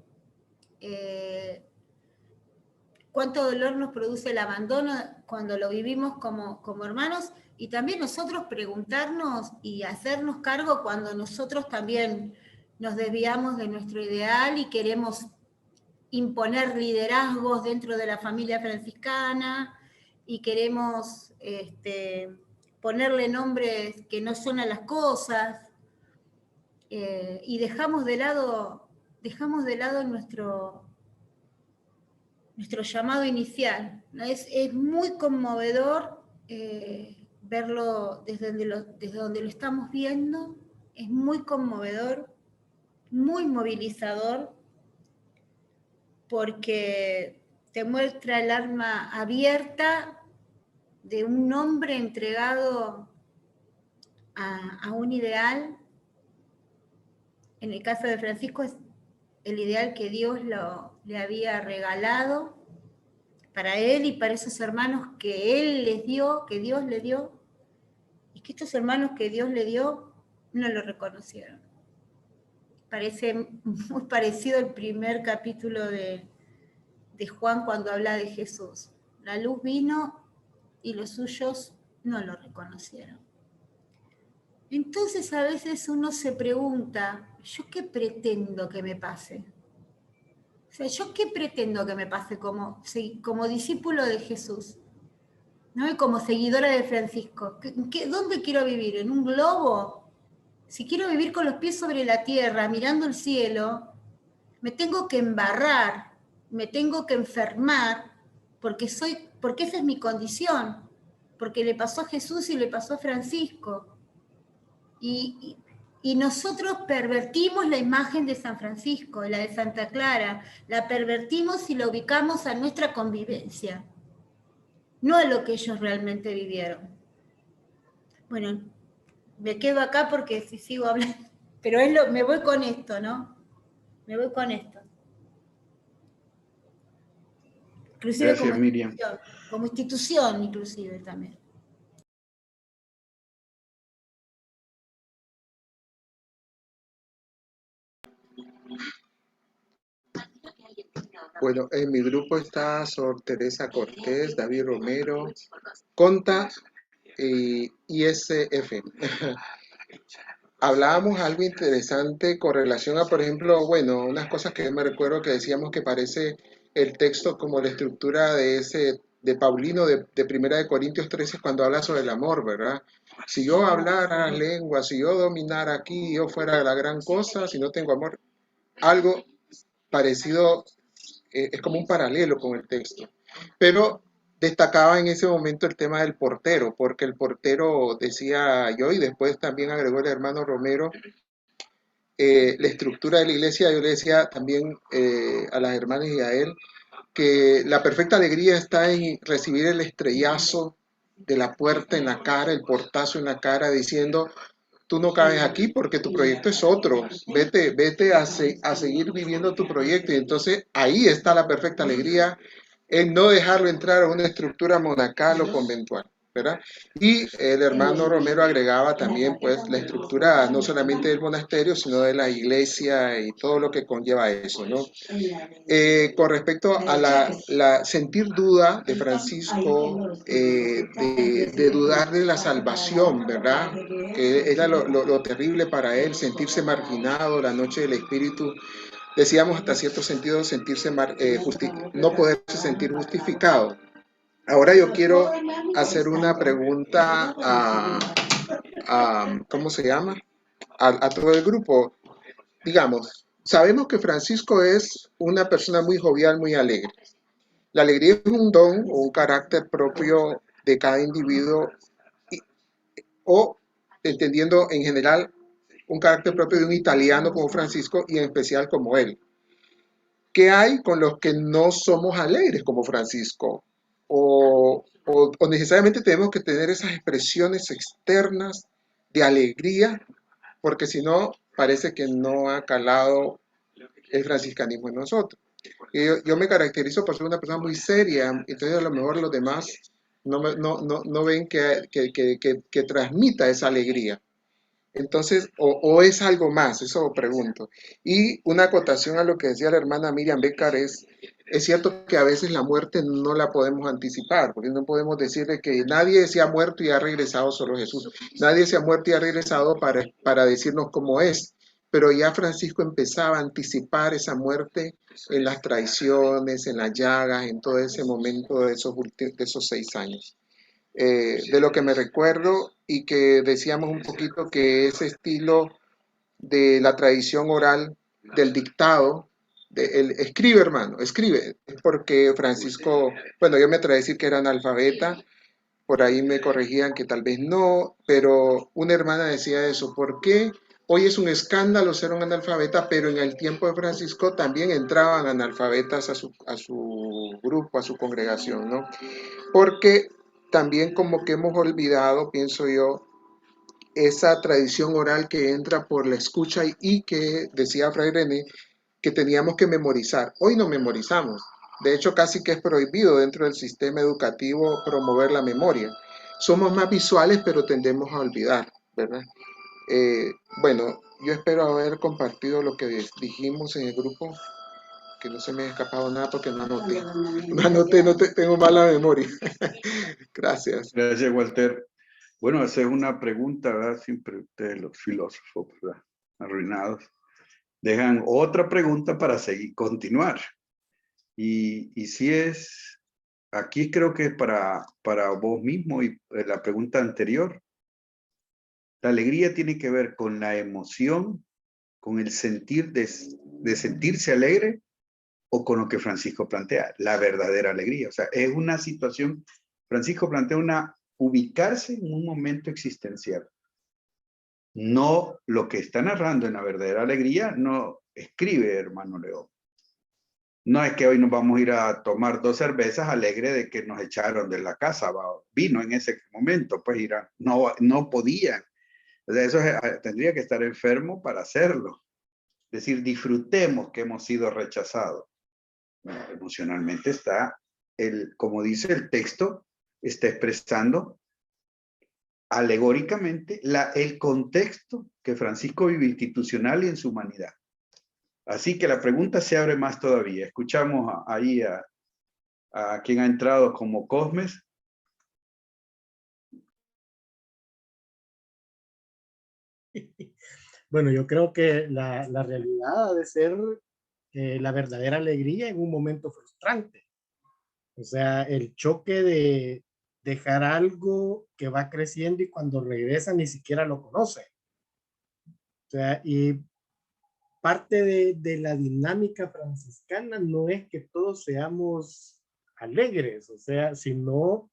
Cuánto dolor nos produce el abandono cuando lo vivimos como hermanos, y también nosotros preguntarnos y hacernos cargo cuando nosotros también nos desviamos de nuestro ideal y queremos imponer liderazgos dentro de la familia franciscana y queremos ponerle nombres que no son a las cosas, y dejamos de lado nuestro llamado inicial. Es muy conmovedor verlo desde donde lo estamos viendo, es muy conmovedor, muy movilizador, porque te muestra el alma abierta de un hombre entregado a un ideal. En el caso de Francisco es el ideal que Dios le había regalado para él y para esos hermanos que él les dio, que Dios le dio, y que estos hermanos que Dios le dio no lo reconocieron. Parece muy parecido al primer capítulo de Juan cuando habla de Jesús. La luz vino y los suyos no lo reconocieron. Entonces a veces uno se pregunta, ¿yo qué pretendo que me pase? O sea, ¿yo qué pretendo que me pase como discípulo de Jesús? ¿No? Y como seguidora de Francisco. ¿Dónde quiero vivir? ¿En un globo? Si quiero vivir con los pies sobre la tierra, mirando el cielo, me tengo que embarrar, me tengo que enfermar, porque esa es mi condición, porque le pasó a Jesús y le pasó a Francisco. Y nosotros pervertimos la imagen de San Francisco, la de Santa Clara, la pervertimos y la ubicamos a nuestra convivencia, no a lo que ellos realmente vivieron. Bueno, me quedo acá porque si sigo hablando, pero me voy con esto, ¿no? Me voy con esto. Inclusive gracias, Miriam. Como institución, inclusive también. Bueno, en mi grupo está Sor Teresa Cortés, David Romero, Conta y ISF. Hablábamos algo interesante con relación a, por ejemplo, bueno, unas cosas que yo me recuerdo que decíamos que parece el texto como la estructura de Paulino de Primera de Corintios 13 cuando habla sobre el amor, ¿verdad? Si yo hablara las lenguas, si yo dominara aquí, yo fuera la gran cosa, si no tengo amor, algo parecido, es como un paralelo con el texto. Pero destacaba en ese momento el tema del portero, porque el portero, decía yo, y después también agregó el hermano Romero, la estructura de la iglesia. Yo le decía también a las hermanas y a él, que la perfecta alegría está en recibir el estrellazo de la puerta en la cara, el portazo en la cara, diciendo: tú no cabes aquí porque tu proyecto es otro, vete a seguir viviendo tu proyecto. Y entonces ahí está la perfecta alegría, en no dejarlo entrar a una estructura monacal o conventual, ¿verdad? Y el hermano Romero agregaba también pues la estructura no solamente del monasterio, sino de la iglesia y todo lo que conlleva eso, ¿no? Con respecto a la sentir duda de Francisco, de dudar de la salvación, ¿verdad? Que era lo terrible para él, sentirse marginado, la noche del espíritu. Decíamos hasta cierto sentido sentirse no poderse sentir justificado. Ahora yo quiero hacer una pregunta ¿cómo se llama? A todo el grupo. Digamos, sabemos que Francisco es una persona muy jovial, muy alegre. La alegría es un don o un carácter propio de cada individuo o, entendiendo en general, un carácter propio de un italiano como Francisco y en especial como él. ¿Qué hay con los que no somos alegres como Francisco? o necesariamente tenemos que tener esas expresiones externas de alegría, porque si no, parece que no ha calado el franciscanismo en nosotros. Y yo me caracterizo por ser una persona muy seria, entonces a lo mejor los demás no ven que transmita esa alegría. Entonces, o es algo más, eso pregunto. Y una acotación a lo que decía la hermana Miriam Becar es cierto que a veces la muerte no la podemos anticipar, porque no podemos decirle que nadie se ha muerto y ha regresado, solo Jesús. Nadie se ha muerto y ha regresado para decirnos cómo es. Pero ya Francisco empezaba a anticipar esa muerte en las traiciones, en las llagas, en todo ese momento de esos 6 años. De lo que me recuerdo y que decíamos un poquito que ese estilo de la tradición oral, del dictado, escribe hermano, escribe, es porque Francisco, bueno, yo me atrevo a decir que era analfabeta, por ahí me corregían que tal vez no, pero una hermana decía eso, ¿por qué? Hoy es un escándalo ser un analfabeta, pero en el tiempo de Francisco también entraban analfabetas a su grupo, a su congregación, ¿no? Porque también como que hemos olvidado, pienso yo, esa tradición oral que entra por la escucha y que decía Fray René, que teníamos que memorizar. Hoy no memorizamos. De hecho, casi que es prohibido dentro del sistema educativo promover la memoria. Somos más visuales, pero tendemos a olvidar, ¿verdad? Bueno, yo espero haber compartido lo que dijimos en el grupo, que no se me ha escapado nada porque no anoté. No anoté, tengo mala memoria. Gracias. Gracias, Walter. Bueno, esa es una pregunta, ¿verdad? Siempre ustedes, los filósofos, ¿verdad? Arruinados, dejan otra pregunta para continuar. Y si es, aquí creo que es para vos mismo y la pregunta anterior. La alegría tiene que ver con la emoción, con el sentir de sentirse alegre o con lo que Francisco plantea, la verdadera alegría. O sea, es una situación, Francisco plantea ubicarse en un momento existencial. No lo que está narrando en la verdadera alegría, no escribe hermano León. No es que hoy nos vamos a ir a tomar 2 cervezas alegre de que nos echaron de la casa, vino en ese momento, pues irán, no podían. O sea, eso tendría que estar enfermo para hacerlo. Es decir, disfrutemos que hemos sido rechazados. Bueno, emocionalmente está, como dice el texto, está expresando alegóricamente el contexto que Francisco vive institucional y en su humanidad. Así que la pregunta se abre más todavía. Escuchamos ahí a quien ha entrado como Cosmes. Bueno, yo creo que la realidad ha de ser la verdadera alegría en un momento frustrante. O sea, el choque de dejar algo que va creciendo y cuando regresa ni siquiera lo conoce. O sea, y parte de la dinámica franciscana no es que todos seamos alegres, o sea, sino,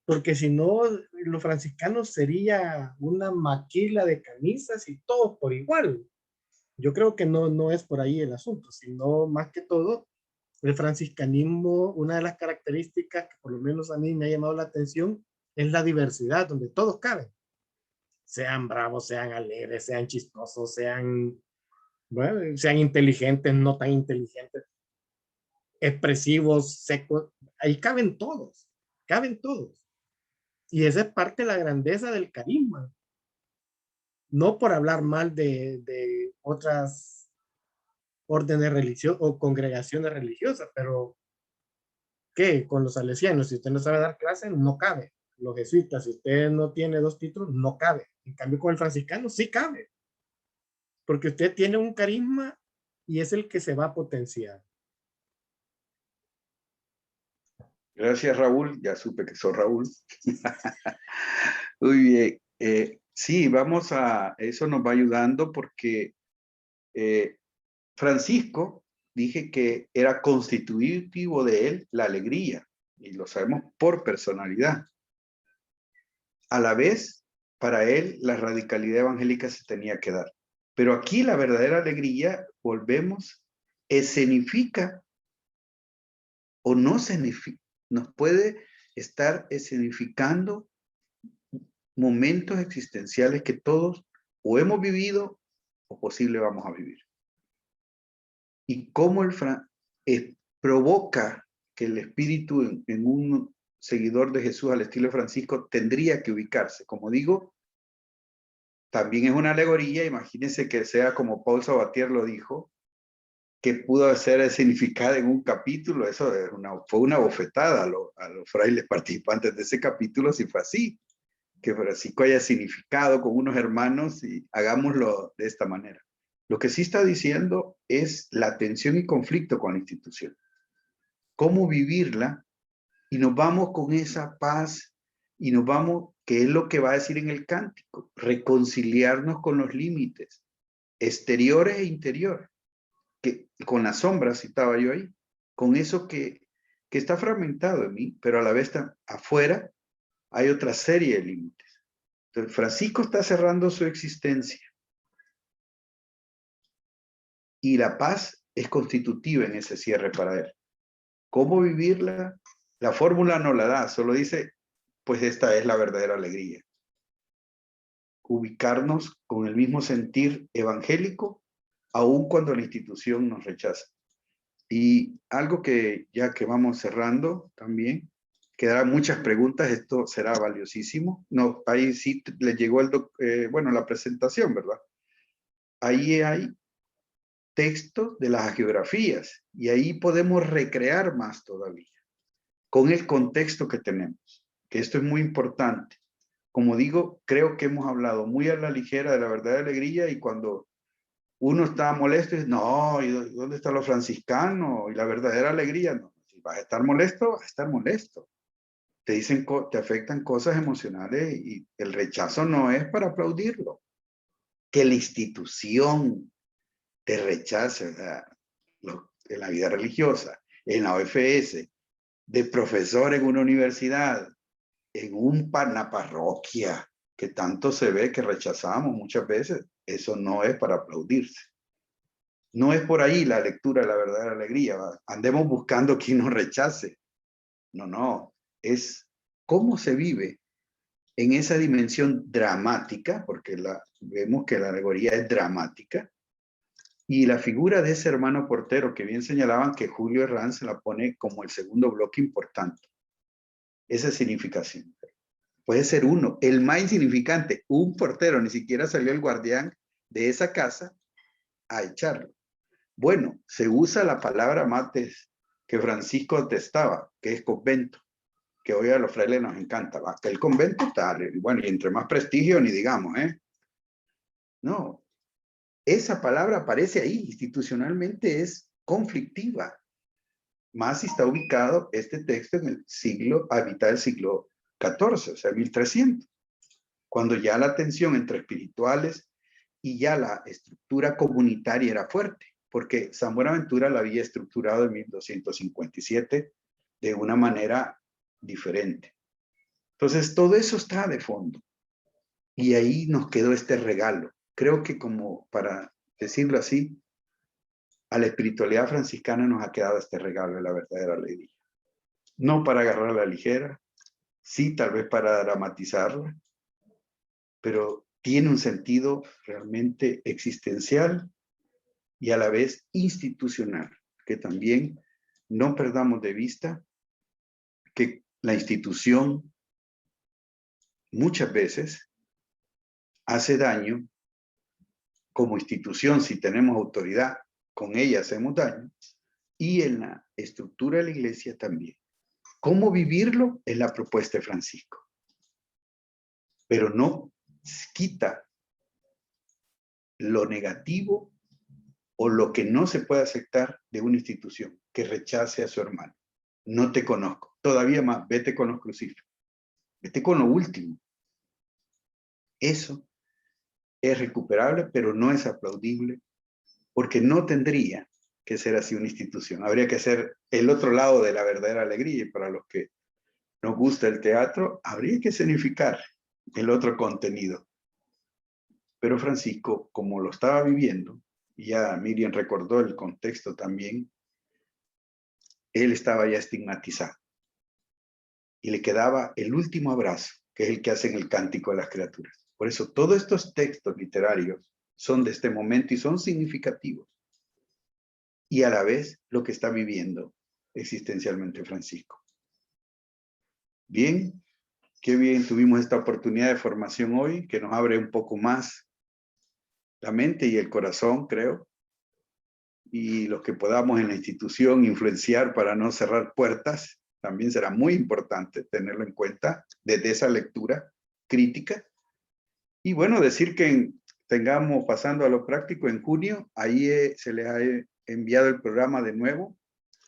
porque si no, los franciscanos sería una maquila de camisas y todos por igual. Yo creo que no es por ahí el asunto, sino más que todo, el franciscanismo, una de las características que por lo menos a mí me ha llamado la atención es la diversidad, donde todos caben. Sean bravos, sean alegres, sean chistosos, sean, bueno, sean inteligentes, no tan inteligentes, expresivos, secos, ahí caben todos, caben todos. Y esa es parte de la grandeza del carisma. No por hablar mal de otras órdenes religiosas o congregaciones religiosas, pero ¿qué? Con los salesianos, si usted no sabe dar clase, no cabe. Los jesuitas, si usted no tiene 2 títulos, no cabe. En cambio, con el franciscano sí cabe. Porque usted tiene un carisma y es el que se va a potenciar. Gracias, Raúl. Ya supe que sos Raúl. Muy bien. Sí, eso nos va ayudando porque Francisco dije que era constitutivo de él la alegría, y lo sabemos por personalidad. A la vez, para él, la radicalidad evangélica se tenía que dar. Pero aquí la verdadera alegría, volvemos, escenifica o no nos puede estar escenificando momentos existenciales que todos o hemos vivido o posible vamos a vivir. Y cómo provoca que el espíritu en un seguidor de Jesús al estilo de Francisco tendría que ubicarse. Como digo, también es una alegoría. Imagínense que sea como Paul Sabatier lo dijo, que pudo ser significada en un capítulo. Eso fue una bofetada a los frailes participantes de ese capítulo, si fue así, que Francisco haya significado con unos hermanos y hagámoslo de esta manera. Lo que sí está diciendo es la tensión y conflicto con la institución. Cómo vivirla, y nos vamos con esa paz, y nos vamos, que es lo que va a decir en el cántico, reconciliarnos con los límites exteriores e interiores, que con las sombras, citaba yo ahí, con eso que está fragmentado en mí, pero a la vez afuera hay otra serie de límites. Entonces, Francisco está cerrando su existencia, y la paz es constitutiva en ese cierre para él. ¿Cómo vivirla? La fórmula no la da, solo dice, pues esta es la verdadera alegría. Ubicarnos con el mismo sentir evangélico, aun cuando la institución nos rechaza. Y algo que ya que vamos cerrando también, quedarán muchas preguntas, esto será valiosísimo. No, ahí sí le llegó la presentación, ¿verdad? Ahí hay textos de las geografías y ahí podemos recrear más todavía con el contexto que tenemos, que esto es muy importante. Como digo, creo que hemos hablado muy a la ligera de la verdadera alegría, y cuando uno está molesto, dice, no, ¿y dónde están los franciscanos? Y la verdadera alegría, no. Si vas a estar molesto, vas a estar molesto. Te dicen, te afectan cosas emocionales, y el rechazo no es para aplaudirlo. Que la institución te rechace, en la vida religiosa, en la OFS, de profesor en una universidad, en una parroquia, que tanto se ve que rechazamos muchas veces, eso no es para aplaudirse. No es por ahí la lectura de la verdadera alegría. Andemos buscando quien nos rechace. No. Es cómo se vive en esa dimensión dramática, porque vemos que la alegoría es dramática, y la figura de ese hermano portero, que bien señalaban que Julio Herranz la pone como el segundo bloque importante. Esa significación. Puede ser uno, el más insignificante, un portero, ni siquiera salió el guardián de esa casa a echarlo. Bueno, se usa la palabra mates que Francisco atestaba, que es convento, que hoy a los frailes nos encanta, ¿va? Que el convento tal, bueno, y entre más prestigio ni digamos, ¿eh? No, esa palabra aparece ahí, institucionalmente es conflictiva, más si está ubicado este texto en el siglo, a mitad del siglo XIV, o sea, 1300, cuando ya la tensión entre espirituales y ya la estructura comunitaria era fuerte, porque San Buenaventura la había estructurado en 1257 de una manera diferente. Entonces, todo eso está de fondo. Y ahí nos quedó este regalo. Creo que, como para decirlo así, a la espiritualidad franciscana nos ha quedado este regalo de la verdadera alegría. No para agarrarla a la ligera, sí tal vez para dramatizarla, pero tiene un sentido realmente existencial y a la vez institucional, que también no perdamos de vista que la institución muchas veces hace daño. Como institución, si tenemos autoridad, con ella hacemos daño, y en la estructura de la iglesia también. ¿Cómo vivirlo? Es la propuesta de Francisco. Pero no quita lo negativo o lo que no se puede aceptar de una institución que rechace a su hermano. No te conozco. Todavía más, vete con los crucíficos. Vete con lo último. Eso es recuperable, pero no es aplaudible, porque no tendría que ser así una institución. Habría que ser el otro lado de la verdadera alegría, y para los que nos gusta el teatro, habría que significar el otro contenido. Pero Francisco, como lo estaba viviendo, y ya Miriam recordó el contexto también, él estaba ya estigmatizado. y le quedaba el último abrazo, que es el que hacen el Cántico de las Criaturas. Por eso todos estos textos literarios son de este momento y son significativos. Y a la vez lo que está viviendo existencialmente Francisco. Bien, qué bien tuvimos esta oportunidad de formación hoy, que nos abre un poco más la mente y el corazón, creo. Y los que podamos en la institución influenciar para no cerrar puertas, también será muy importante tenerlo en cuenta desde esa lectura crítica. Y bueno, decir que tengamos, pasando a lo práctico, en junio, ahí se les ha enviado el programa de nuevo.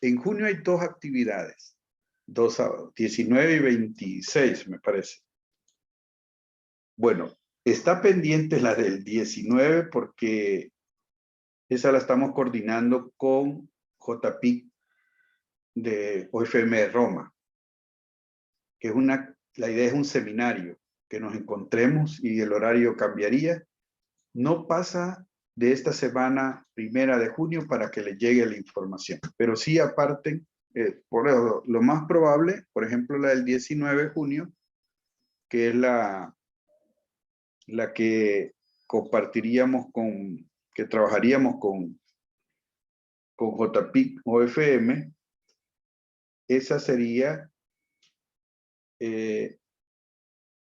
En junio hay 2 actividades, 19 y 26, me parece. Bueno, está pendiente la del 19 porque esa la estamos coordinando con JPIC de OFM de Roma, que es la idea es un seminario, que nos encontremos y el horario cambiaría. No pasa de esta semana 1 de junio para que les llegue la información, pero sí aparte, por eso, lo más probable, por ejemplo, la del 19 de junio, que es la que compartiríamos que trabajaríamos con JPIC OFM, esa sería,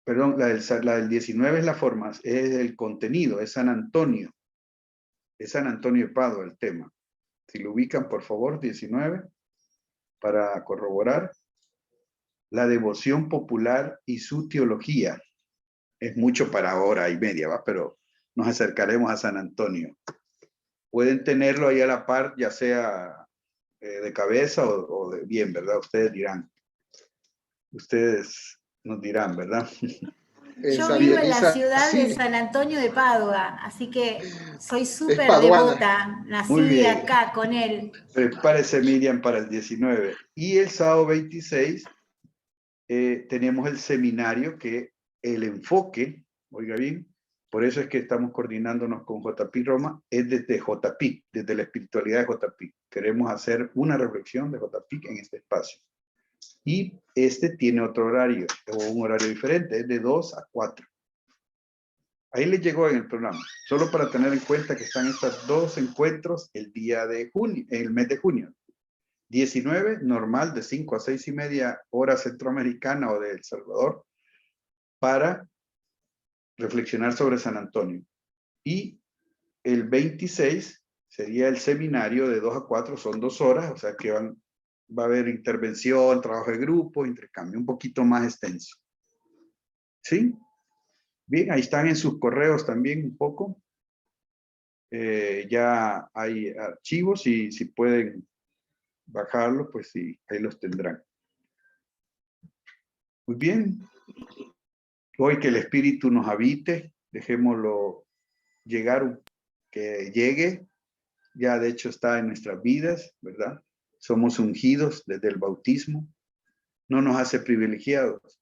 perdón, la del 19 es la forma, es el contenido, es San Antonio de Padua el tema. Si lo ubican, por favor, 19, para corroborar. La devoción popular y su teología. Es mucho para hora y media, ¿va? Pero nos acercaremos a San Antonio. Pueden tenerlo ahí a la par, ya sea de cabeza o de bien, ¿verdad? Ustedes dirán. Ustedes nos dirán, ¿verdad? Yo vivo en la ciudad de San Antonio de Padua, así que soy súper devota, nací acá con él. Prepárese, Miriam, para el 19. Y el sábado 26 tenemos el seminario que el enfoque, oiga bien, por eso es que estamos coordinándonos con JPIC Roma, es desde JPIC, desde la espiritualidad de JPIC. Queremos hacer una reflexión de JPIC en este espacio. Y este tiene otro horario, o un horario diferente, es de 2 a 4. Ahí les llegó en el programa, solo para tener en cuenta que están estos 2 encuentros el día de junio, el mes de junio. 19, normal, de 5 a 6 y media, hora centroamericana o de El Salvador, para reflexionar sobre San Antonio. Y el 26 sería el seminario de 2 a 4, son 2 horas, o sea que va a haber intervención, trabajo de grupo, intercambio, un poquito más extenso. ¿Sí? Bien, ahí están en sus correos también un poco. Ya hay archivos y si pueden bajarlos, pues sí, ahí los tendrán. Muy bien. Hoy que el Espíritu nos habite, dejémoslo llegar, que llegue, ya de hecho está en nuestras vidas, ¿verdad? Somos ungidos desde el bautismo, no nos hace privilegiados,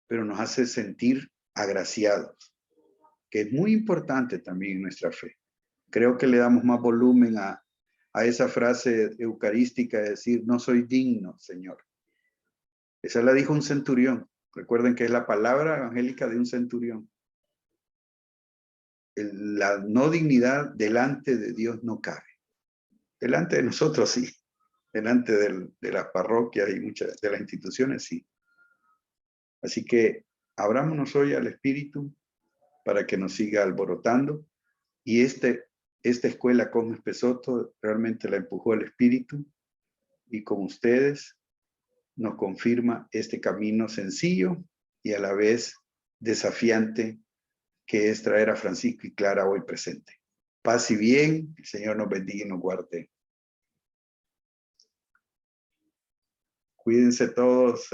pero nos hace sentir agraciados, que es muy importante también en nuestra fe. Creo que le damos más volumen a esa frase eucarística de decir, no soy digno, Señor. Esa la dijo un centurión. Recuerden que es la palabra evangélica de un centurión. La no dignidad delante de Dios no cabe. Delante de nosotros sí. Delante de las parroquias y muchas de las instituciones sí. Así que abrámonos hoy al Espíritu para que nos siga alborotando. Y esta escuela Cosme Espesotto realmente la empujó el Espíritu. Y con ustedes nos confirma este camino sencillo y a la vez desafiante que es traer a Francisco y Clara hoy presente. Paz y bien, el Señor nos bendiga y nos guarde. Cuídense todos.